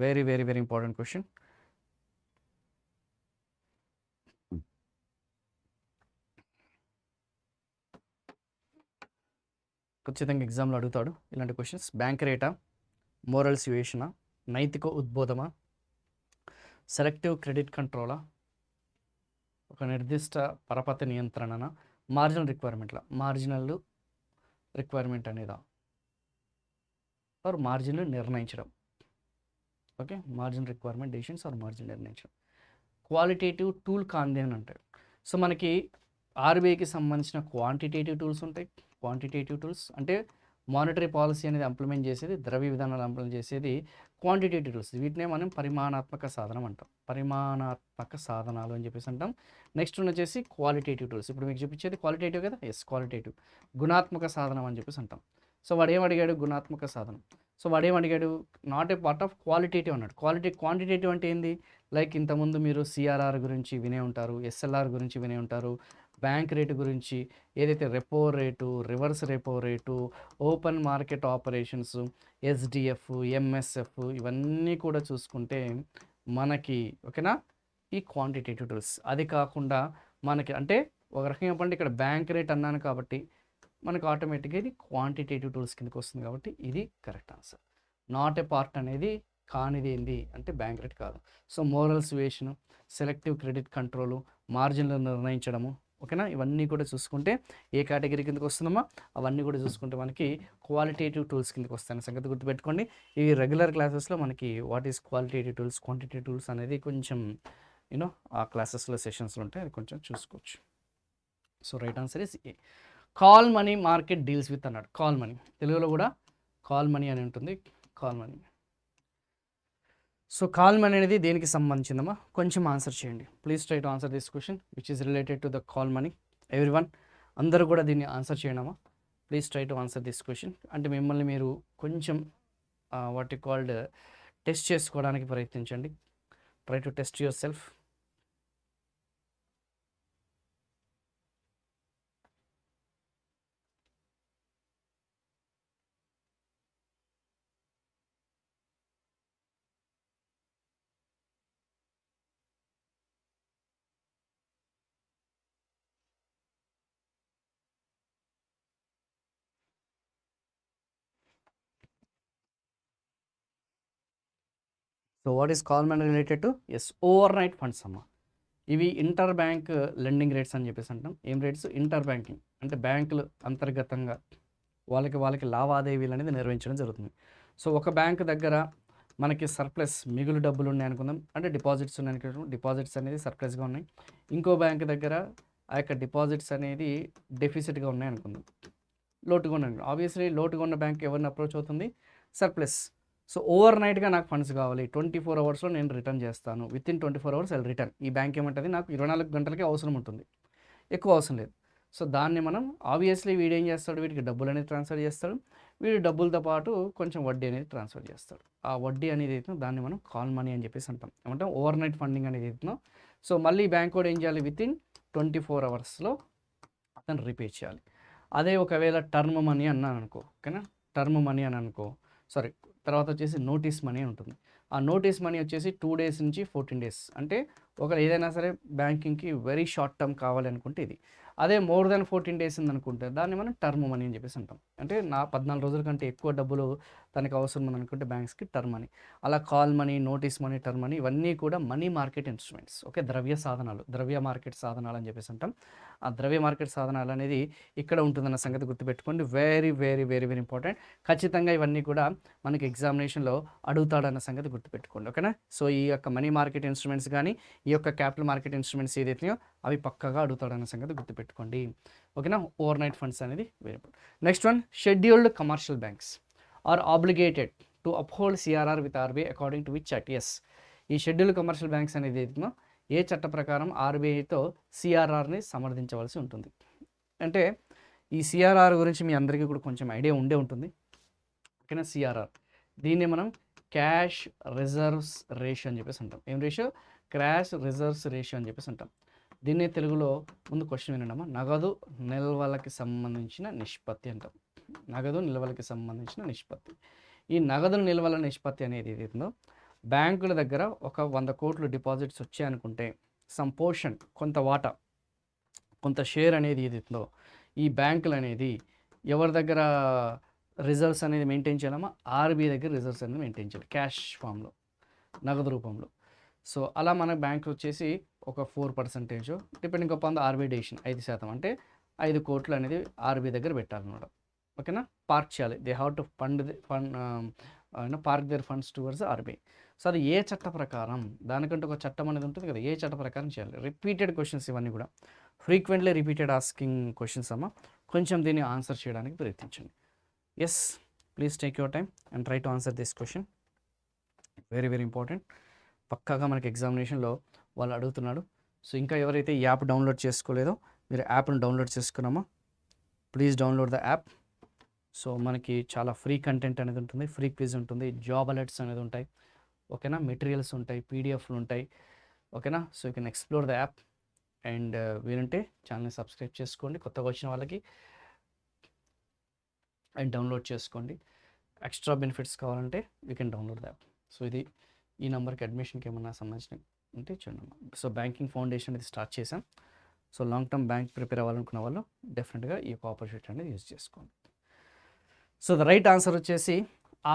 Very very very important question. ఖచ్చితంగా ఎగ్జామ్లో అడుగుతాడు ఇలాంటి క్వశ్చన్స్. బ్యాంక్ రేటా, మోరల్ సివేషనా, నైతిక ఉద్బోధమా, సెలెక్టివ్ క్రెడిట్ కంట్రోలా, ఒక నిర్దిష్ట పరపతి నియంత్రణన, మార్జినల్ రిక్వైర్మెంట్లా. మార్జినల్ రిక్వైర్మెంట్ అనేదా ఆర్ మార్జిన్లు నిర్ణయించడం. Okay, margin requirement decisions or margin నిర్ణయించడం. క్వాలిటేటివ్ టూల్ కాంది అని అంటారు. సో మనకి ఆర్బీఐకి సంబంధించిన క్వాంటిటేటివ్ టూల్స్ ఉంటాయి. క్వాంటిటేటివ్ టూల్స్ అంటే మానిటరీ పాలసీ అనేది ఇంప్లిమెంట్ చేసేది, ద్రవ్య విధానాలు ఇంప్లిమెంట్ చేసేది క్వాంటిటేటివ్ టూల్స్. వీటినే మనం పరిమాణాత్మక సాధనం అంటాం. పరిమాణాత్మక సాధనాలు అని చెప్పేసి అంటాం. నెక్స్ట్ వచ్చేసి క్వాలిటేటివ్ టూల్స్. ఇప్పుడు మీకు చూపించేది క్వాలిటేటివ్ కదా, ఎస్ క్వాలిటేటివ్. గుణాత్మక సాధనం అని చెప్పేసి అంటాం. సో వాడు ఏమడిగాడు, గుణాత్మక సాధనం. సో వాడు ఏమడిగాడు, not a part of qualitative అన్నాడు. క్వాంటిటేటివ్ అంటే ఏంది, లైక్ ఇంతకుముందు మీరు సిఆర్ఆర్ గురించి వినే ఉంటారు, ఎస్ఎల్ఆర్ గురించి వినే ఉంటారు, బ్యాంక్ రేటు గురించి, ఏదైతే repo rate, reverse repo rate, open market operations, SDF, MSF ఇవన్నీ కూడా చూసుకుంటే మనకి ఓకేనా ఈ క్వాంటిటేటివ్ టూల్స్. అది కాకుండా మనకి అంటే ఒక రకంగా చెప్పండి, ఇక్కడ బ్యాంక్ రేట్ అన్నాను కాబట్టి మనకు ఆటోమేటిక్గా ఇది క్వాంటిటేటివ్ టూల్స్ కిందకి వస్తుంది కాబట్టి ఇది correct answer. Not a part అనేది కానిది ఏంది అంటే బ్యాంక్ రేట్ కాదు. So moral suasion, selective credit control, మార్జిన్లు నిర్ణయించడము, ఓకేనా, ఇవన్నీ కూడా చూసుకుంటే ఏ కేటగిరీ కిందకి వస్తుందమ్మా, అవన్నీ కూడా చూసుకుంటే మనకి క్వాలిటేటివ్ టూల్స్ కిందకి వస్తాయని సంగతి గుర్తుపెట్టుకోండి. ఈ రెగ్యులర్ క్లాసెస్లో మనకి what is qualitative tools, quantitative tools అనేది కొంచెం ఆ క్లాసెస్లో సెషన్స్లో ఉంటాయి, అది కొంచెం చూసుకోవచ్చు. So right answer is A. Call money market deals with అన్నాడు. కాల్ మనీ తెలుగులో కూడా కాల్ మనీ అని ఉంటుంది. Call money. So call money అనేది దేనికి సంబంధించిందమ్మా, కొంచెం ఆన్సర్ చేయండి. Please try to answer this question which is related to the call money. Everyone అందరూ కూడా దీన్ని ఆన్సర్ చేయడమా. Please try to answer this question. అంటే మిమ్మల్ని మీరు కొంచెం వాట్ యు కాల్డ్ టెస్ట్ చేసుకోవడానికి ప్రయత్నించండి. Try to test yourself. So what is call money related to? Yes, overnight funds అమ్మ. ఇవి ఇంటర్ బ్యాంక్ లెండింగ్ రేట్స్ అని చెప్పేసి అంటాం. ఏం రేట్స్? ఇంటర్ బ్యాంకింగ్ అంటే బ్యాంకులు అంతర్గతంగా వాళ్ళకి లావాదేవీలు అనేది నిర్వహించడం జరుగుతుంది. సో ఒక బ్యాంక్ దగ్గర మనకి సర్ప్లస్ మిగులు డబ్బులు ఉన్నాయి అనుకుందాం, అంటే డిపాజిట్స్ ఉన్నాయి అనుకుందాం. డిపాజిట్స్ అనేది సర్ప్లస్గా ఉన్నాయి. ఇంకో బ్యాంక్ దగ్గర ఆ యొక్క డిపాజిట్స్ అనేది డెఫిసిట్గా ఉన్నాయి అనుకుందాం, లోటుగా ఉన్నాయి. ఆబ్వియస్లీ లోటుగా ఉన్న బ్యాంక్ ఎవరిని అప్రోచ్ అవుతుంది? సర్ప్లస్. సో ఓవర్ నైట్గా నాకు ఫండ్స్ కావాలి, 24 అవర్స్లో నేను రిటర్న్ చేస్తాను, with in 24 hours I return. ఈ బ్యాంక్ ఏమంటుంది? నాకు 24 గంటలకే అవసరం ఉంటుంది, ఎక్కువ అవసరం లేదు. సో దాన్ని మనం ఆబ్వియస్లీ వీడు ఏం చేస్తాడు? వీటికి డబ్బులు అనేది ట్రాన్స్ఫర్ చేస్తాడు. వీడు డబ్బులతో పాటు కొంచెం వడ్డీ అనేది ట్రాన్స్ఫర్ చేస్తాడు. ఆ వడ్డీ అనేది అయితే దాన్ని మనం కాల్ మనీ అని చెప్పేసి అంటాం. ఏమంటాం? ఓవర్ నైట్ ఫండింగ్ అనేది అవుతుందో. సో మళ్ళీ బ్యాంక్ కూడా ఏం చేయాలి? విత్ ఇన్ 24 అవర్స్లో అతను రీపే చేయాలి. అదే ఒకవేళ టర్మ్ మనీ అన్నాను అనుకో, ఓకేనా? టర్మ్ మనీ అని అనుకో, సారీ, తర్వాత వచ్చేసి నోటీస్ మనీ ఉంటుంది. ఆ నోటీస్ మనీ వచ్చేసి 2 డేస్ నుంచి 14 డేస్. అంటే ఒక ఏదైనా సరే బ్యాంకింగ్కి వెరీ షార్ట్ టర్మ్ కావాలి అనుకుంటే ఇది. అదే మోర్ దాన్ 14 డేస్ ఉందనుకుంటే దాన్ని మనం టర్మ్ మనీ అని చెప్పేసి అంటాం. అంటే 14 రోజుల కంటే ఎక్కువ డబ్బులు తనకు అవసరం ఉందనుకుంటే బ్యాంక్స్కి టర్మ్ మనీ. అలా call money, notice money, term money ఇవన్నీ కూడా మనీ మార్కెట్ ఇన్స్ట్రుమెంట్స్. ఓకే, ద్రవ్య సాధనాలు, ద్రవ్య మార్కెట్ సాధనాలు అని చెప్పేసి అంటాం. ఆ ద్రవ్య మార్కెట్ సాధనాలు అనేది ఇక్కడ ఉంటుందన్న సంగతి గుర్తుపెట్టుకోండి. Very very very very important. ఖచ్చితంగా ఇవన్నీ కూడా మనకి ఎగ్జామినేషన్లో అడుగుతాడన్న సంగతి గుర్తుపెట్టుకోండి. ఓకేనా? సో ఈ యొక్క మనీ మార్కెట్ ఇన్స్ట్రుమెంట్స్ కానీ ఈ యొక్క క్యాపిటల్ మార్కెట్ ఇన్స్ట్రుమెంట్స్ ఏదైతున్నాయో అవి పక్కగా అడుగుతాడన్న సంగతి గుర్తుపెట్టుకోండి. ఓకేనా? ఓవర్ నైట్ ఫండ్స్ అనేది వేరే. Next one, scheduled commercial banks are obligated to uphold CRR with RBI according to which act? Yes, ఈ షెడ్యూల్డ్ కమర్షియల్ బ్యాంక్స్ అనేది ఏదైతుందో ఏ చట్ట ప్రకారం ఆర్బీఐతో సిఆర్ఆర్ని సమర్థించవలసి ఉంటుంది. అంటే ఈ సిఆర్ఆర్ గురించి మీ అందరికీ కూడా కొంచెం ఐడియా ఉండే ఉంటుంది. ఓకేనా? సిఆర్ఆర్, దీన్ని మనం క్యాష్ రిజర్వ్స్ రేషియో అని చెప్పేసి అంటాం. ఏం రేషియో? క్యాష్ రిజర్వ్స్ రేషియో అని చెప్పేసి అంటాం. దీన్ని తెలుగులో ముందు క్వశ్చన్ వినడమా, నగదు నిల్వలకి సంబంధించిన నిష్పత్తి అంటాం. నగదు నిల్వలకి సంబంధించిన నిష్పత్తి. ఈ నగదు నిల్వల నిష్పత్తి అనేది ఏదైతుందో బ్యాంకుల దగ్గర ఒక 100 కోట్లు డిపాజిట్స్ వచ్చాయనుకుంటే సమ్ పోర్షన్, కొంత వాటా, కొంత షేర్ అనేది ఏదైతుందో ఈ బ్యాంకులు అనేది ఎవరి దగ్గర రిజర్వ్స్ అనేది మెయింటైన్ చేయాలమ్మా? ఆర్బీఐ దగ్గర రిజర్వ్స్ అనేది మెయింటైన్ చేయాలి, క్యాష్ ఫామ్లో, నగదు రూపంలో. సో అలా మన బ్యాంక్ వచ్చేసి ఒక 4% depending upon the RBI decision, 5%, అంటే 5 కోట్లు అనేది ఆర్బీఐ దగ్గర పెట్టాలన్నమాట. ఓకేనా? పార్క్ చేయాలి. They have to park their funds towards RBI. So అది ఏ చట్ట ప్రకారం? దానికంటే ఒక చట్టం అనేది ఉంటుంది కదా, ఏ చట్ట ప్రకారం చేయాలి? రిపీటెడ్ క్వశ్చన్స్ ఇవన్నీ కూడా, ఫ్రీక్వెంట్లీ రిపీటెడ్ ఆస్కింగ్ క్వశ్చన్స్ అమ్మ. కొంచెం దీన్ని ఆన్సర్ చేయడానికి ప్రయత్నించండి. Yes, please take your time and try to answer this question. Very very important. పక్కాగా మనకి ఎగ్జామినేషన్లో వాళ్ళు అడుగుతున్నాడు. సో ఇంకా ఎవరైతే ఈ యాప్ డౌన్లోడ్ చేసుకోలేదో మీరు యాప్ను డౌన్లోడ్ చేసుకున్నామా? Please download the app. So మనకి చాలా ఫ్రీ కంటెంట్ అనేది ఉంటుంది, ఫ్రీ క్విజ్ ఉంటుంది, జాబ్ అలర్ట్స్ అనేది ఉంటాయి. ఓకేనా? మెటీరియల్స్ ఉంటాయి, పీడిఎఫ్లు ఉంటాయి. ఓకేనా? So you can explore the app and వీలుంటే ఛానల్ని సబ్స్క్రైబ్ చేసుకోండి, కొత్తగా వచ్చిన వాళ్ళకి, అండ్ డౌన్లోడ్ చేసుకోండి. ఎక్స్ట్రా బెనిఫిట్స్ కావాలంటే you can download the app. So ఇది ఈ నెంబర్కి అడ్మిషన్కి ఏమన్నా సంబంధించిన ఉంటే చూడండి. సో బ్యాంకింగ్ ఫౌండేషన్ అనేది స్టార్ట్ చేశాం. So long term bank prepare అవ్వాలనుకున్న వాళ్ళు డెఫినెట్గా ఈ యొక్క ఆపర్చునిటీ అనేది యూజ్ చేసుకోండి. సో ద రైట్ ఆన్సర్ వచ్చేసి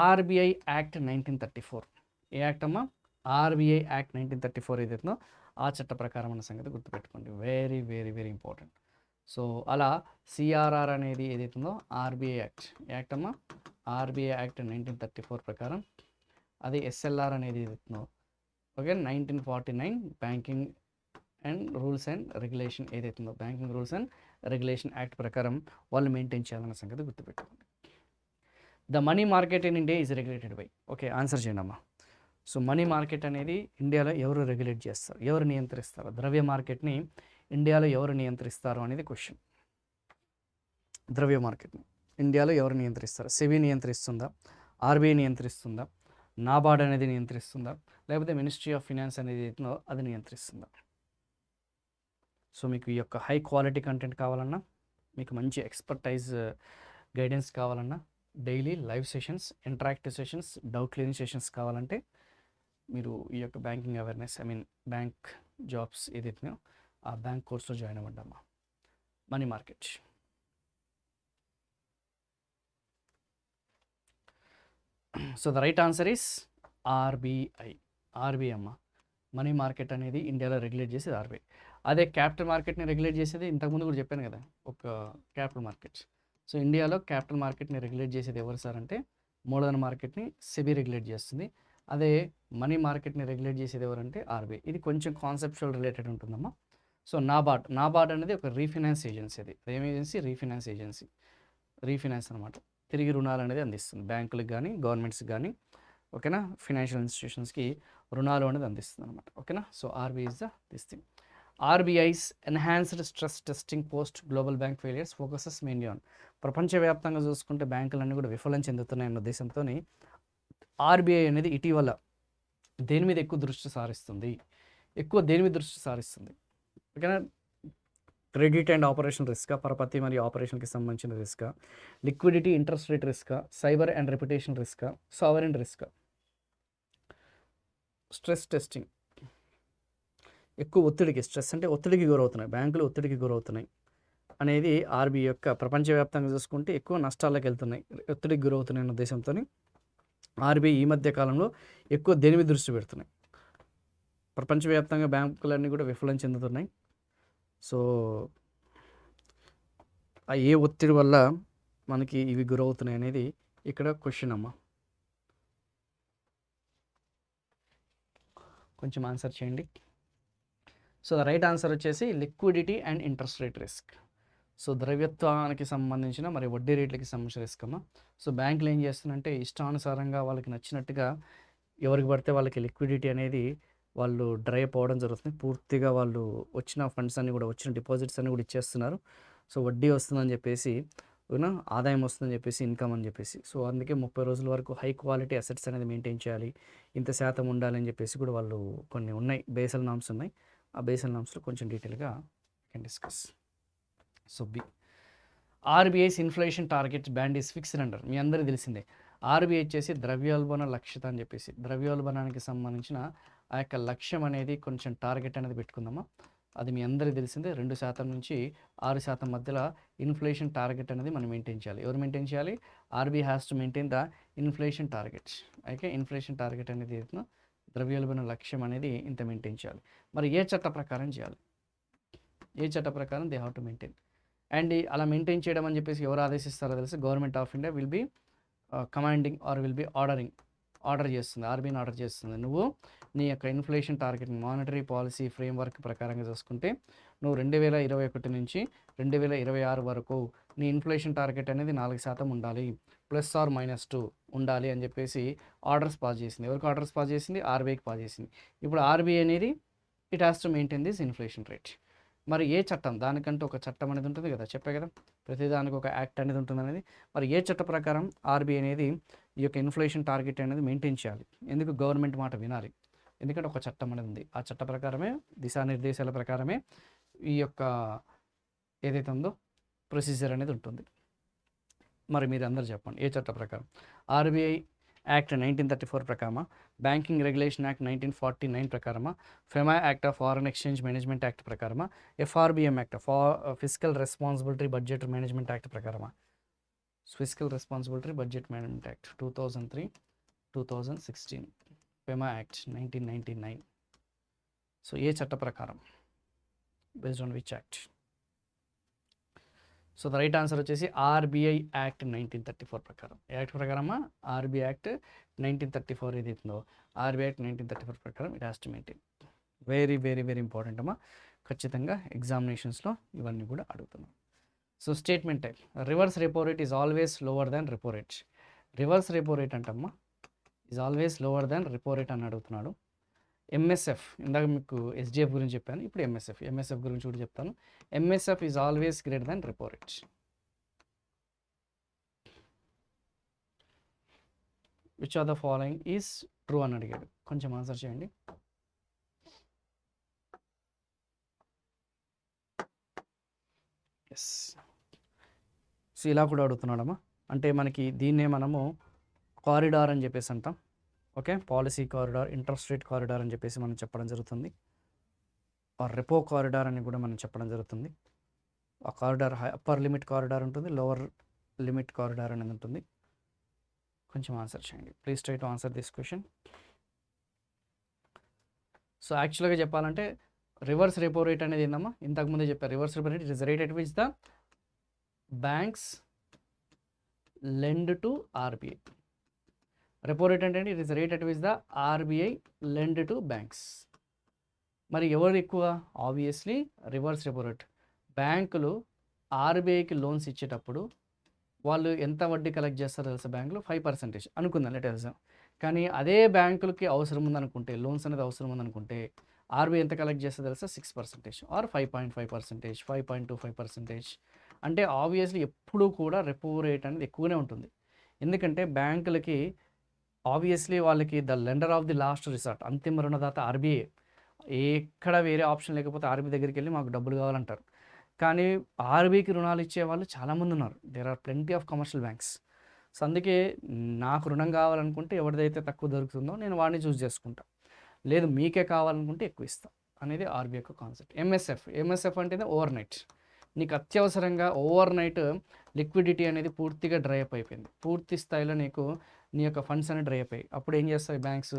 ఆర్బీఐ యాక్ట్ 1934. ఏ యాక్ట్ అమ్మా? ఆర్బీఐ యాక్ట్ 1934 ఏదైతుందో ఆ చట్ట ప్రకారం అన్న సంగతి గుర్తుపెట్టుకోండి. Very very very important. So అలా సిఆర్ఆర్ అనేది ఏదైతుందో ఆర్బీఐ యాక్ట్ అమ్మా, ఆర్బీఐ యాక్ట్ 1934 ప్రకారం. అది ఎస్ఎల్ఆర్ అనేది ఏదైతుందో, okay, 1949 banking and rules and regulation ఏదైతుందో, banking rules and regulation act ప్రకారం వాళ్ళు మెయింటైన్ చేయాలన్న సంగతి గుర్తుపెట్టుకోండి. The money market in India is regulated by. Okay, answer చేయండి అమ్మా. సో మనీ మార్కెట్ అనేది ఇండియాలో ఎవరు రెగ్యులేట్ చేస్తారు, ఎవరు నియంత్రిస్తారు? ద్రవ్య మార్కెట్ని ఇండియాలో ఎవరు నియంత్రిస్తారు అనేది క్వశ్చన్. ద్రవ్య మార్కెట్ని ఇండియాలో ఎవరు నియంత్రిస్తారు? సెబీ నియంత్రిస్తుందా? ఆర్బీఐ నియంత్రిస్తుందా? నాబార్డ్ అనేది నియంత్రిస్తుందా? లేకపోతే మినిస్ట్రీ ఆఫ్ ఫినాన్స్ అనేది ఏదో అది నియంత్రిస్తుందా? సో మీకు ఈ యొక్క హై క్వాలిటీ కంటెంట్ కావాలన్నా, మీకు మంచి ఎక్స్పర్టైజ్ గైడెన్స్ కావాలన్నా, daily live sessions, interactive sessions, doubt clearing sessions కావాలంటే మీరు ఈ యొక్క బ్యాంకింగ్ అవేర్నెస్, బ్యాంక్ జాబ్స్ ఏదైతే ఆ బ్యాంక్ కోర్స్లో జాయిన్ అవ్వండి అమ్మా. Money market. So the right answer is RBI. RBI అమ్మ. మనీ మార్కెట్ అనేది ఇండియాలో రెగ్యులేట్ చేసేది ఆర్బీఐ. అదే క్యాపిటల్ మార్కెట్ని రెగ్యులేట్ చేసేది ఇంతకుముందు కూడా చెప్పాను కదా, ఒక క్యాపిటల్ మార్కెట్. సో ఇండియాలో క్యాపిటల్ మార్కెట్ని రెగ్యులేట్ చేసేది ఎవరు సార్ అంటే మూలధన మార్కెట్ని సెబీ రెగ్యులేట్ చేస్తుంది. అదే మనీ మార్కెట్ని రెగ్యులేట్ చేసేది ఎవరంటే ఆర్బీఐ. ఇది కొంచెం కాన్సెప్చువల్ రిలేటెడ్ ఉంటుందమ్మా. సో నాబార్డ్ అనేది ఒక రీఫినాన్స్ ఏజెన్సీ. అది ఏం ఏజెన్సీ? రీఫినాన్స్ అనమాట. తిరిగి రుణాలు అనేది అందిస్తుంది బ్యాంకులకు కానీ గవర్నమెంట్స్కి కానీ, ఓకేనా, ఫినాన్షియల్ ఇన్స్టిట్యూషన్స్కి రుణాలు అనేది అందిస్తుంది అనమాట, ఓకేనా. So RBI is this thing. RBI's enhanced stress testing post global bank failures focuses mainly on. ప్రపంచవ్యాప్తంగా చూసుకుంటే బ్యాంకులన్నీ కూడా విఫలం చెందుతున్నాయన్న ఉద్దేశంతో ఆర్బీఐ అనేది ఇటీవల దేని మీద ఎక్కువ దృష్టి సారిస్తుంది? ఓకేనా. క్రెడిట్ అండ్ ఆపరేషన్ రిస్క్, పరపతి మరియు ఆపరేషన్కి సంబంధించిన risk, liquidity interest rate risk, cyber and reputation risk, sovereign risk. Stress testing ఎక్కువ ఒత్తిడికి, స్ట్రెస్ అంటే ఒత్తిడికి గురవుతున్నాయి, బ్యాంకులు ఒత్తిడికి గురవుతున్నాయి అనేది ఆర్బీఐ యొక్క ప్రపంచవ్యాప్తంగా చూసుకుంటే ఎక్కువ నష్టాలకు వెళ్తున్నాయి, ఒత్తిడికి గురవుతున్నాయి అనే ఉద్దేశంతో ఆర్బీఐ ఈ మధ్య కాలంలో ఎక్కువ దేని మీద దృష్టి పెడుతున్నాయి? ప్రపంచవ్యాప్తంగా బ్యాంకులన్నీ కూడా విఫలం చెందుతున్నాయి. సో ఏ ఒత్తిడి వల్ల మనకి ఇవి గురవుతున్నాయి అనేది ఇక్కడ క్వశ్చన్ అమ్మ. కొంచెం ఆన్సర్ చేయండి. సో ద రైట్ ఆన్సర్ వచ్చేసి liquidity and interest rate risk. సో ద్రవ్యత్వానికి సంబంధించిన మరి వడ్డీ రేట్లకి సంబంధించిన రిస్క్ అమ్మ. సో బ్యాంకులు ఏం చేస్తున్నారంటే ఇష్టానుసారంగా వాళ్ళకి నచ్చినట్టుగా ఎవరికి పడితే వాళ్ళకి లిక్విడిటీ అనేది వాళ్ళు డ్రై అప్ అవ్వడం జరుగుతుంది. పూర్తిగా వాళ్ళు వచ్చిన ఫండ్స్ అన్ని కూడా, వచ్చిన డిపాజిట్స్ అన్ని కూడా ఇచ్చేస్తున్నారు. సో వడ్డీ వస్తుందని చెప్పేసి, ఆదాయం వస్తుందని చెప్పేసి, ఇన్కమ్ అని చెప్పేసి. సో అందుకే 30 రోజుల వరకు హై క్వాలిటీ అసెట్స్ అనేది మెయింటైన్ చేయాలి, ఇంత శాతం ఉండాలని చెప్పేసి కూడా వాళ్ళు కొన్ని ఉన్నాయి, బేసల్ నామ్స్ ఉన్నాయి. ఆ బేసల్ నామ్స్లో కొంచెం డీటెయిల్గా can discuss. So RBI's inflation target band is fixed under. మీ అందరికీ తెలిసిందే ఆర్బీఐ వచ్చేసి ద్రవ్యోల్బణ లక్ష్యత అని చెప్పేసి, ద్రవ్యోల్బణానికి సంబంధించిన ఆ యొక్క లక్ష్యం అనేది కొంచెం టార్గెట్ అనేది పెట్టుకుందామా. అది మీ అందరికీ తెలిసిందే 2% నుంచి 6% మధ్యలో ఇన్ఫ్లేషన్ టార్గెట్ అనేది మనం మెయింటైన్ చేయాలి. ఎవరు మెయింటైన్ చేయాలి? RBI has to maintain the inflation target. అయితే ఇన్ఫ్లేషన్ టార్గెట్ అనేది ద్రవ్యోల్బణ లక్ష్యం అనేది ఇంత మెయింటైన్ చేయాలి. మరి ఏ చట్ట ప్రకారం చేయాలి? ఏ చట్ట ప్రకారం they have to maintain. And అలా మెయింటైన్ చేయడం అని చెప్పేసి ఎవరు ఆదేశిస్తారో తెలిసి government of India will be commanding or will be order చేస్తుంది, ఆర్బీఐని ఆర్డర్ చేస్తుంది. నువ్వు నీ యొక్క inflation target monetary policy framework ప్రకారంగా చూసుకుంటే నువ్వు 2021 నుంచి 2026 వరకు నీ ఇన్ఫ్లేషన్ టార్గెట్ అనేది 4% ఉండాలి, +or-2 ఉండాలి అని చెప్పేసి ఆర్డర్స్ పాస్ చేసింది. ఎవరికి ఆర్డర్స్ పాస్ చేసింది? ఆర్బీఐకి పాస్ చేసింది. ఇప్పుడు ఆర్బీఐ అనేది it has to maintain this inflation rate. మరి ఏ చట్టం? దానికంటే ఒక చట్టం అనేది ఉంటుంది కదా, చెప్పే కదా, ప్రతిదానికి ఒక యాక్ట్ అనేది ఉంటుంది అనేది. మరి ఏ చట్ట ప్రకారం ఆర్బీఐ అనేది ఈ యొక్క ఇన్ఫ్లేషన్ టార్గెట్ అనేది మెయింటైన్ చేయాలి? ఎందుకు? గవర్నమెంట్ మాట వినాలి, ఎందుకంటే ఒక చట్టం అనేది ఉంది. ఆ చట్ట ప్రకారమే, దిశానిర్దేశాల ప్రకారమే ఈ యొక్క ఏదైతే ఉందో ప్రొసీజర్ అనేది ఉంటుంది. మరి మీరు అందరూ చెప్పండి, ఏ చట్ట ప్రకారం? ఆర్బీఐ యాక్ట్ 1934 ప్రకారమా, బ్యాంకింగ్ రెగ్యులేషన్ యాక్ట్ 1949 ప్రకారమా, FEMA act of foreign exchange management act ప్రకారమా, FRBM act physical responsibility budget management act ప్రకారమా? Physical responsibility budget management act 2003-2016, FEMA act 1999. So ఏ చట్ట ప్రకారం? Based on which act? So the right answer వచ్చేసి ఆర్బీఐ యాక్ట్ 1934 ప్రకారం. యాక్ట్ ప్రకారమా? ఆర్బీఐ యాక్ట్ 1934 ఏదైతుందో ఆర్బీఐ యాక్ట్ 1934 ప్రకారం it has to maintain. Very very very important అమ్మా, ఖచ్చితంగా ఎగ్జామినేషన్స్లో ఇవన్నీ కూడా అడుగుతున్నాం. So statement type, reverse repo rate is always lower than repo rate. Reverse repo rate అంటమ్మా is always lower than repo rate అని అడుగుతున్నాడు. ఎంఎస్ఎఫ్, ఇందాక మీకు ఎస్డిఎఫ్ గురించి చెప్పాను, ఇప్పుడు ఎంఎస్ఎఫ్ గురించి కూడా చెప్తాను. MSF is always greater than repo rate. Which are the following is true అని అడిగాడు, కొంచెం ఆన్సర్ చేయండి. ఎస్. సో ఇలా కూడా అడుగుతున్నాడమ్మా, అంటే మనకి దీన్నే మనము కారిడార్ అని చెప్పేసి అంటాం. Okay, policy corridor, interest rate corridor అని చెప్పేసి మనం చెప్పడం జరుగుతుంది. ఆ రెపో కారిడార్ అని కూడా మనం చెప్పడం జరుగుతుంది. ఆ కారిడార్ అప్పర్ లిమిట్ కారిడార్ ఉంటుంది, లోవర్ లిమిట్ కారిడార్ అనేది ఉంటుంది. కొంచెం ఆన్సర్ చేయండి. Please try to answer this question. So యాక్చువల్గా చెప్పాలంటే రివర్స్ రెపో రేట్ అనేది ఏందమ్మా, ఇంతకుముందే చెప్పారు. Reverse repo rate it is rate at which the banks lend to RBI. Repo rate అంటే it is rate at which the RBI lend to banks. మరి ఎవరు ఎక్కువ? Obviously reverse repo rate. బ్యాంకులు ఆర్బీఐకి లోన్స్ ఇచ్చేటప్పుడు వాళ్ళు ఎంత వడ్డీ కలెక్ట్ చేస్తారో తెలుసా? బ్యాంకులు 5% అనుకుందాం లెటర్స్. కానీ అదే బ్యాంకులకి అవసరం ఉందనుకుంటే, లోన్స్ అనేది అవసరం ఉందనుకుంటే ఆర్బీఐ ఎంత కలెక్ట్ చేస్తుందో తెలుసా? 6% ఆర్ 5.5%, 5.25%. అంటే ఆబ్వియస్లీ ఎప్పుడూ కూడా రెపో రేట్ అనేది ఎక్కువనే ఉంటుంది. ఎందుకంటే బ్యాంకులకి ఆబ్వియస్లీ వాళ్ళకి the lender of the last resort, అంతిమ రుణదాత ఆర్బీఐ. ఎక్కడ వేరే ఆప్షన్ లేకపోతే ఆర్బీఐ దగ్గరికి వెళ్ళి మాకు డబ్బులు కావాలంటారు. కానీ ఆర్బీఐకి రుణాలు ఇచ్చే వాళ్ళు చాలామంది ఉన్నారు. There are plenty of commercial banks. So అందుకే నాకు రుణం కావాలనుకుంటే ఎవరిదైతే తక్కువ దొరుకుతుందో నేను వాడిని చూస్ చేసుకుంటా, లేదు మీకే కావాలనుకుంటే ఎక్కువ ఇస్తా అనేది ఆర్బీఐ యొక్క కాన్సెప్ట్. ఎంఎస్ఎఫ్ అంటే ఓవర్ నైట్. నీకు అత్యవసరంగా ఓవర్ నైట్ లిక్విడిటీ అనేది పూర్తిగా డ్రై అప్ అయిపోయింది, పూర్తి స్థాయిలో నీకు నీ యొక్క ఫండ్స్ అనేది డ్రై అయిపోయి, అప్పుడు ఏం చేస్తాయి బ్యాంక్స్?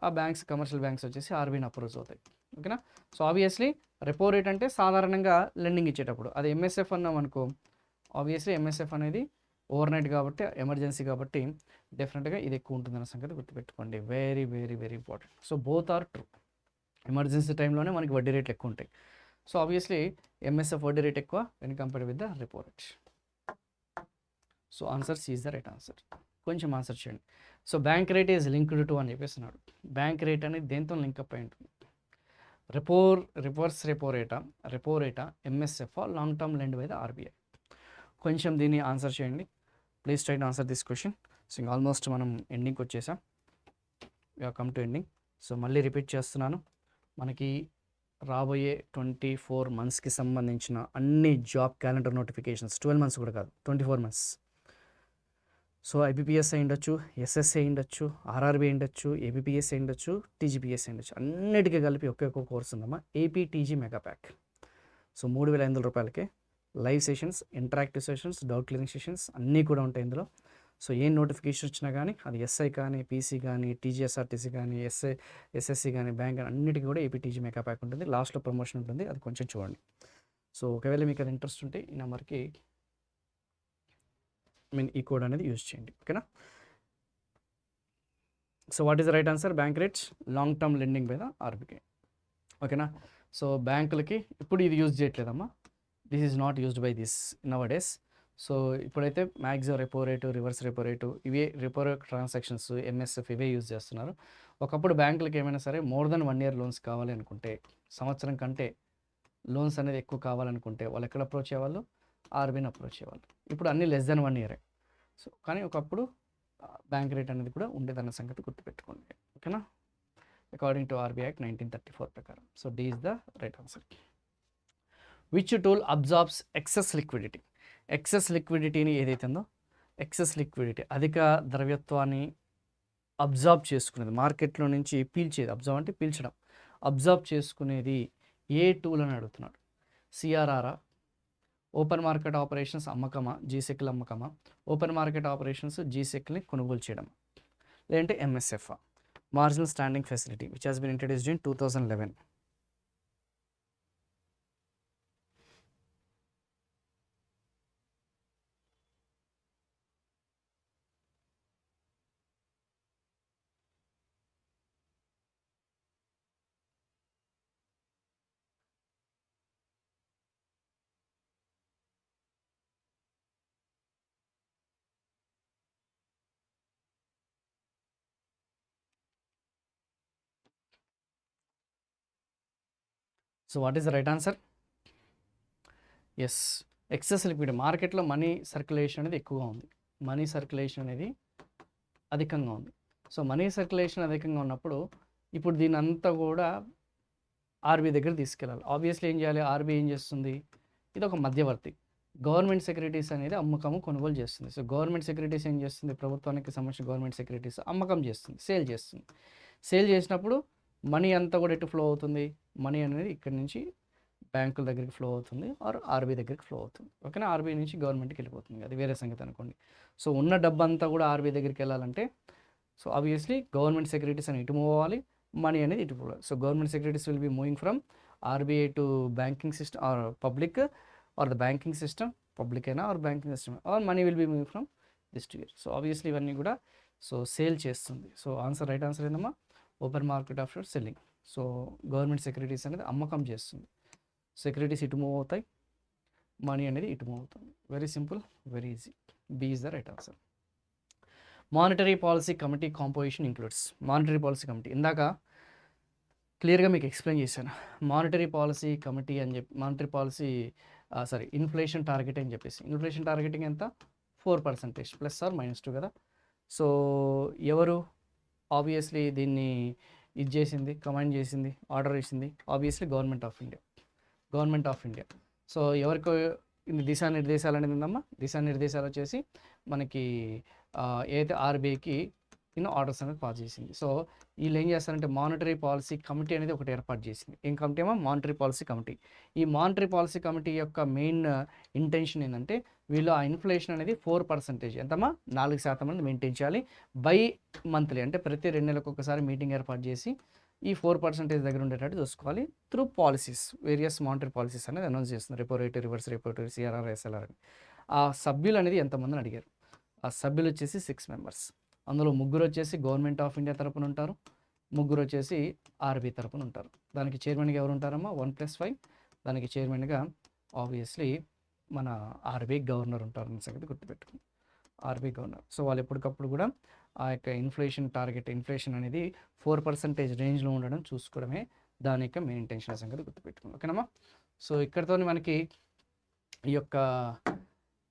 ఆ బ్యాంక్స్ కమర్షియల్ బ్యాంక్స్ వచ్చేసి ఆర్బీఐని అప్రోచ్ అవుతాయి. ఓకేనా? సో ఆబ్వియస్లీ రెపో రేట్ అంటే సాధారణంగా లెండింగ్ ఇచ్చేటప్పుడు. అది ఎంఎస్ఎఫ్ అన్నాం అనుకో, ఆబ్వియస్లీ ఎంఎస్ఎఫ్ అనేది ఓవర్ నైట్ కాబట్టి, ఎమర్జెన్సీ కాబట్టి డెఫినెట్గా ఇది ఎక్కువ ఉంటుందన్న సంగతి గుర్తుపెట్టుకోండి. Very very very important. So both are true. Emergency టైంలోనే మనకి వడ్డీ రేట్లు ఎక్కువ ఉంటాయి. సో ఆబ్వియస్లీ ఎంఎస్ఎఫ్ వడ్డీ రేట్ ఎక్కువ when compare with the repo rate. So answer C is the right answer. కొంచెం ఆన్సర్ చేయండి. So bank rate is linked to అని చెప్పేస్తున్నాడు. బ్యాంక్ రేట్ అనేది దేంతో లింక్అప్ అయి ఉంటుంది? రివర్స్ రెపో రేటా, MSF, long term lend by the RBI. కొంచెం దీన్ని ఆన్సర్ చేయండి. Please try to answer this question. So almost మనం ఎండింగ్కి వచ్చేసాం. You come to ending. So మళ్ళీ రిపీట్ చేస్తున్నాను, మనకి రాబోయే 24 monthsకి సంబంధించిన అన్ని జాబ్ క్యాలెండర్ నోటిఫికేషన్స్, 12 months కూడా కాదు, 24 months. సో ఐబీపీఎస్ అయి ఉండొచ్చు, ఎస్ఎస్ఏ ఉండొచ్చు, ఆర్ఆర్బీ ఉండొచ్చు, ఏబీపీఎస్ ఉండొచ్చు, టీజీపీఎస్ ఉండొచ్చు, అన్నిటికీ కలిపి ఒకే ఒక కోర్స్ ఉందమ్మా, ఏపీటీజీ మెగా ప్యాక్. సో 3,500 రూపాయలకే live sessions, interactive sessions, doubt clearing sessions అన్నీ కూడా ఉంటాయి ఇందులో. సో ఏం నోటిఫికేషన్ వచ్చినా కానీ, అది ఎస్ఐ కానీ, పీసీ కానీ, టీజీఎస్ఆర్టీసీ కానీ, ఎస్ఎస్సి కానీ, బ్యాంక్ కానీ, అన్నిటికీ కూడా ఏపీటీజీ మెగా ప్యాక్ ఉంటుంది. లాస్ట్లో ప్రమోషన్ ఉంటుంది, అది కొంచెం చూడండి. సో ఒకవేళ మీకు అది ఇంట్రెస్ట్ ఉంటే ఈ నెంబర్కి ఈ కోడ్ అనేది యూజ్ చేయండి. ఓకేనా? So what is the right answer? Bank rates long term lending by the RBI. ఓకేనా? సో బ్యాంకులకి ఇప్పుడు ఇది యూజ్ చేయట్లేదమ్మా, this is not used by this nowadays. So ఇప్పుడైతే maximum repo rate, reverse repo rate, ఇవే రెపో ట్రాన్సాక్షన్స్, ఎంఎస్ఎఫ్ ఇవే యూజ్ చేస్తున్నారు. ఒకప్పుడు బ్యాంకులకి ఏమైనా సరే మోర్ దెన్ 1 year లోన్స్ కావాలి అనుకుంటే, సంవత్సరం కంటే లోన్స్ అనేది ఎక్కువ కావాలనుకుంటే వాళ్ళు ఎక్కడ అప్రోచ్ అయ్యేవాళ్ళు? ఆర్బీఐని అప్రోచ్ అయ్యేవాళ్ళు. ఇప్పుడు అన్నీ లెస్ దెన్ 1 year. సో కానీ ఒకప్పుడు బ్యాంక్ రేట్ అనేది కూడా ఉండేదన్న సంగతి గుర్తుపెట్టుకోండి. ఓకేనా? అకార్డింగ్ టు ఆర్బీఐ యాక్ట్ 1934 ప్రకారం. So D is the right answer. Which tool absorbs excess liquidity? Excess లిక్విడిటీని ఏదైతే ఉందో, ఎక్సెస్ లిక్విడిటీ అధిక ద్రవ్యత్వాన్ని అబ్జార్బ్ చేసుకునేది, మార్కెట్లో నుంచి పీల్చేది, అబ్జార్బ్ అంటే పీల్చడం, అబ్జార్బ్ చేసుకునేది ఏ టూల్ అని అడుగుతున్నాడు. సిఆర్ఆరా, ఓపెన్ మార్కెట్ ఆపరేషన్స్ అమ్మకమా, జీసెక్ల అమ్మకమా, ఓపెన్ మార్కెట్ ఆపరేషన్స్ జీసెక్ని కొనుగోలు చేయడం, లేదంటే MSF, marginal standing facility which has been introduced in 2011. So what is the right answer? Yes, excess liquidity. మార్కెట్లో మనీ సర్క్యులేషన్ అనేది ఎక్కువగా ఉంది, మనీ సర్క్యులేషన్ అనేది అధికంగా ఉంది. సో మనీ సర్క్యులేషన్ అధికంగా ఉన్నప్పుడు ఇప్పుడు దీని అంతా కూడా ఆర్బీఐ దగ్గర తీసుకెళ్ళాలి. ఆబ్వియస్లీ ఏం చేయాలి? ఆర్బీఐ ఏం చేస్తుంది? ఇది ఒక మధ్యవర్తి. గవర్నమెంట్ సెక్యూరిటీస్ అనేది అమ్మకము కొనుగోలు చేస్తుంది. సో గవర్నమెంట్ సెక్యూరిటీస్ ఏం చేస్తుంది? ప్రభుత్వానికి సంబంధించిన గవర్నమెంట్ సెక్యూరిటీస్ అమ్మకం చేస్తుంది, సేల్ చేస్తుంది. సేల్ చేసినప్పుడు మనీ అంతా కూడా ఎటు ఫ్లో అవుతుంది? మనీ అనేది ఇక్కడి నుంచి బ్యాంకుల దగ్గరికి ఫ్లో అవుతుంది, ఆర్ ఆర్బీఐ దగ్గరికి ఫ్లో అవుతుంది. ఓకేనా? ఆర్బీఐ నుంచి గవర్నమెంట్కి వెళ్ళిపోతుంది, అది వేరే సంగతి అనుకోండి. సో ఉన్న డబ్బు అంతా కూడా ఆర్బీఐ దగ్గరికి వెళ్ళాలంటే సో ఆబ్వియస్లీ గవర్నమెంట్ సెక్యూరిటీస్ అని ఇటు మూవ్ అవ్వాలి, మనీ అనేది ఇటు పోవాలి. So government securities will be moving from RBI to banking system or public or the banking system, public అయినా or banking system, or money will be moving from this to year. So obviously ఇవన్నీ కూడా సో సేల్ చేస్తుంది. సో రైట్ ఆన్సర్ ఏందమ్మా, open market after selling. So government securities అనేది అమ్మకం చేస్తుంది. సెక్యూరిటీస్ ఇటు మూవ్ అవుతాయి, మనీ అనేది ఇటు మూవ్ అవుతుంది. Very simple, very easy. B is the right answer. Monetary policy committee composition includes. Monetary policy committee ఇందాక క్లియర్గా మీకు ఎక్స్ప్లెయిన్ చేశాను. మానిటరీ పాలసీ కమిటీ అని చెప్పి మానిటరీ పాలసీ ఇన్ఫ్లేషన్ టార్గెట్ అని చెప్పేసి, ఇన్ఫ్లేషన్ టార్గెటింగ్ ఎంత 4% ప్లస్ ఆర్ -2 కదా. సో ఎవరు ఆబ్వియస్లీ దీన్ని ఇది చేసింది, కమాండ్ చేసింది, ఆర్డర్ చేసింది obviously government of India. So ఎవరికి దిశానిర్దేశాలు అనేది ఉందమ్మా, దిశానిర్దేశాలు వచ్చేసి మనకి ఏదైతే ఆర్బీఐకి ఆర్డర్స్ అనేది పాస్ చేసింది. సో వీళ్ళు ఏం చేస్తారంటే మానిటరీ పాలసీ కమిటీ అనేది ఒకటి ఏర్పాటు చేసింది. ఏం కమిటీ ఏమో మానిటరీ పాలసీ కమిటీ. ఈ మానిటరీ పాలసీ కమిటీ యొక్క మెయిన్ ఇంటెన్షన్ ఏంటంటే వీళ్ళు ఆ ఇన్ఫ్లేషన్ అనేది 4% ఎంతమ్మా 4% అనేది మెయింటైన్ చేయాలి బై మంత్లీ, అంటే ప్రతి 2 నెలలకు ఒకసారి మీటింగ్ ఏర్పాటు చేసి ఈ 4% దగ్గర ఉండేటట్టు చూసుకోవాలి through policies, various monetary policies అనేది అనౌన్స్ చేస్తున్నారు. Repo rate, reverse repo rate, CRR, SLR అని. ఆ సభ్యులు అనేది ఎంతమందిని అడిగారు, ఆ సభ్యులు వచ్చేసి 6 మెంబర్స్. అందులో 3 వచ్చేసి గవర్నమెంట్ ఆఫ్ ఇండియా తరపున ఉంటారు, 3 వచ్చేసి ఆర్బీ తరపున ఉంటారు. దానికి చైర్మన్గా ఎవరు ఉంటారమ్మా 1+5. దానికి చైర్మన్గా ఆబ్వియస్లీ మన ఆర్బీ గవర్నర్ ఉంటారన్న సంగతి గుర్తుపెట్టుకుని, ఆర్బీ గవర్నర్. సో వాళ్ళు ఎప్పటికప్పుడు కూడా ఆ యొక్క ఇన్ఫ్లేషన్ టార్గెట్, ఇన్ఫ్లేషన్ అనేది 4% రేంజ్లో ఉండడం చూసుకోవడమే దాని యొక్క మెయిన్ ఇంటెన్షన్ సంగతి గుర్తుపెట్టుకుని. ఓకేనమ్మా. సో ఇక్కడతో మనకి ఈ యొక్క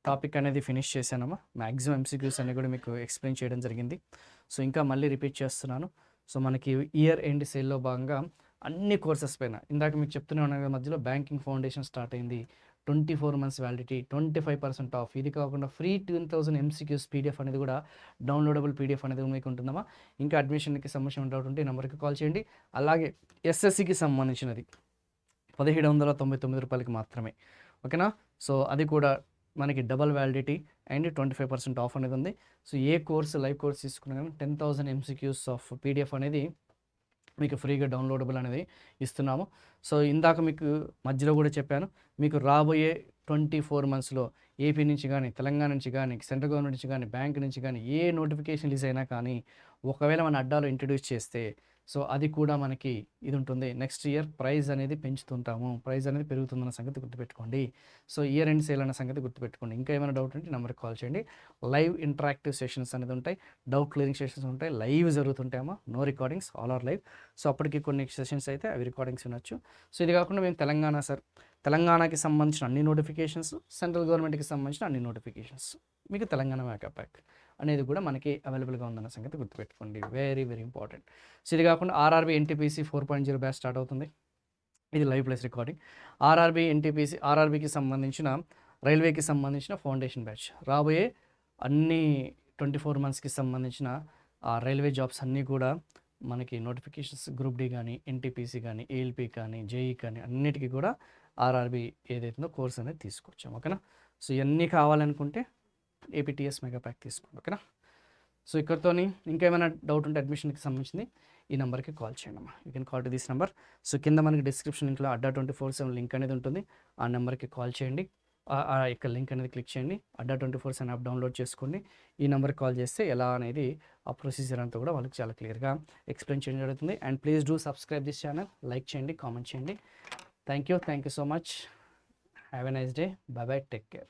టాపిక్ అనేది ఫినిష్ చేశానమ్మా. మ్యాక్సిమం ఎంసీక్యూస్ అన్ని కూడా మీకు ఎక్స్ప్లెయిన్ చేయడం జరిగింది. సో ఇంకా మళ్ళీ రిపీట్ చేస్తున్నాను. సో మనకి ఇయర్ ఎండ్ సేల్లో భాగంగా అన్ని కోర్సెస్ పైన ఇందాక మీకు చెప్తూనే ఉన్నాను, మధ్యలో బ్యాంకింగ్ ఫౌండేషన్ స్టార్ట్ అయింది, 24 months వ్యాలిడిటీ, 25% ఆఫ్. ఇది కాకుండా ఫ్రీ 1000 MCQs పీడిఎఫ్ అనేది కూడా డౌన్లోడబుల్ పీడిఎఫ్ అనేది మీకు ఉంటుందమ్మా. ఇంకా అడ్మిషన్కి సంబంధించిన డౌట్ ఉంటే ఈ నెంబర్కి కాల్ చేయండి. అలాగే ఎస్ఎస్సికి సంబంధించినది 1799 రూపాయలకి మాత్రమే. ఓకేనా. సో అది కూడా మనకి డబల్ వ్యాలిడిటీ అండ్ 25% ఆఫ్ అనేది ఉంది. సో ఏ కోర్సు లైవ్ కోర్స్ తీసుకున్నా కానీ 10,000 MCQs ఆఫ్ పీడిఎఫ్ అనేది మీకు ఫ్రీగా డౌన్లోడబుల్ అనేది ఇస్తున్నాము. సో ఇందాక మీకు మధ్యలో కూడా చెప్పాను, మీకు రాబోయే 24 monthsలో ఏపీ నుంచి కానీ, తెలంగాణ నుంచి కానీ, సెంట్రల్ గవర్నమెంట్ నుంచి కానీ, బ్యాంక్ నుంచి కానీ ఏ నోటిఫికేషన్ రిలీజ్ అయినా కానీ ఒకవేళ మన అడ్డాలో ఇంట్రడ్యూస్ చేస్తే సో అది కూడా మనకి ఇది ఉంటుంది. నెక్స్ట్ ఇయర్ ప్రైజ్ అనేది పెంచుతుంటాము, ప్రైజ్ అనేది పెరుగుతుందన్న సంగతి గుర్తుపెట్టుకోండి. సో ఇయర్ ఎండ్ సేల్ అన్న సంగతి గుర్తుపెట్టుకోండి. ఇంకా ఏమైనా డౌట్ ఉంటే నెంబర్కి కాల్ చేయండి. లైవ్ ఇంటరాక్టివ్ సెషన్స్ అనేది ఉంటాయి, డౌట్ క్లియరింగ్ సెషన్స్ ఉంటాయి, లైవ్ జరుగుతుంటాయమ్మా, no recordings, all are live. So అప్పటికి కొన్ని సెషన్స్ అయితే అవి రికార్డింగ్స్ వినొచ్చు. సో ఇది కాకుండా మేము తెలంగాణకి సంబంధించిన అన్ని నోటిఫికేషన్స్, సెంట్రల్ గవర్నమెంట్కి సంబంధించిన అన్ని నోటిఫికేషన్స్, మీకు తెలంగాణ మేకప్ ప్యాక్ అనేది కూడా మనకి అవైలబుల్గా ఉందన్న సంగతి గుర్తుపెట్టుకోండి. Very very important. సో ఇది కాకుండా ఆర్ఆర్బీ ఎన్టీపీసీ 4.0 బ్యాచ్ స్టార్ట్ అవుతుంది. ఇది లైవ్ ప్లస్ రికార్డింగ్. ఆర్ఆర్బీకి సంబంధించిన రైల్వేకి సంబంధించిన ఫౌండేషన్ బ్యాచ్ రాబోయే అన్ని 24 monthsకి సంబంధించిన ఆ రైల్వే జాబ్స్ అన్నీ కూడా మనకి నోటిఫికేషన్స్, గ్రూప్ డి కానీ, ఎన్టీపీసీ కానీ, ఏఎల్పీ కానీ, జేఈ కానీ అన్నిటికీ కూడా ఆర్ఆర్బీ ఏదైతుందో కోర్స్ అనేది తీసుకొచ్చాం. ఓకేనా. సో ఇవన్నీ కావాలనుకుంటే ఏపీటీఎస్ మెగా ప్యాక్ తీసుకోండి. ఓకేనా. సో ఇక్కడతోని ఇంకేమైనా డౌట్ ఉంటే అడ్మిషన్కి సంబంధించింది ఈ నెంబర్కి కాల్ చేయండి అమ్మా. You can call to this number. So కింద మనకి డిస్క్రిప్షన్ లింక్లో అడ్డా 24/7 లింక్ అనేది ఉంటుంది. ఆ నెంబర్కి కాల్ చేయండి, ఆ యొక్క లింక్ అనేది క్లిక్ చేయండి, అడ్డా 24/7 యాప్ డౌన్లోడ్ చేసుకోండి. ఈ నెంబర్కి కాల్ చేస్తే ఎలా అనేది ఆ ప్రొసీజర్ అంతా కూడా వాళ్ళకి చాలా క్లియర్గా ఎక్స్ప్లెయిన్ చేయడం జరుగుతుంది. And please do subscribe this channel, like చేయండి, కామెంట్ చేయండి. Thank you so much. Have a nice day. By by, take care.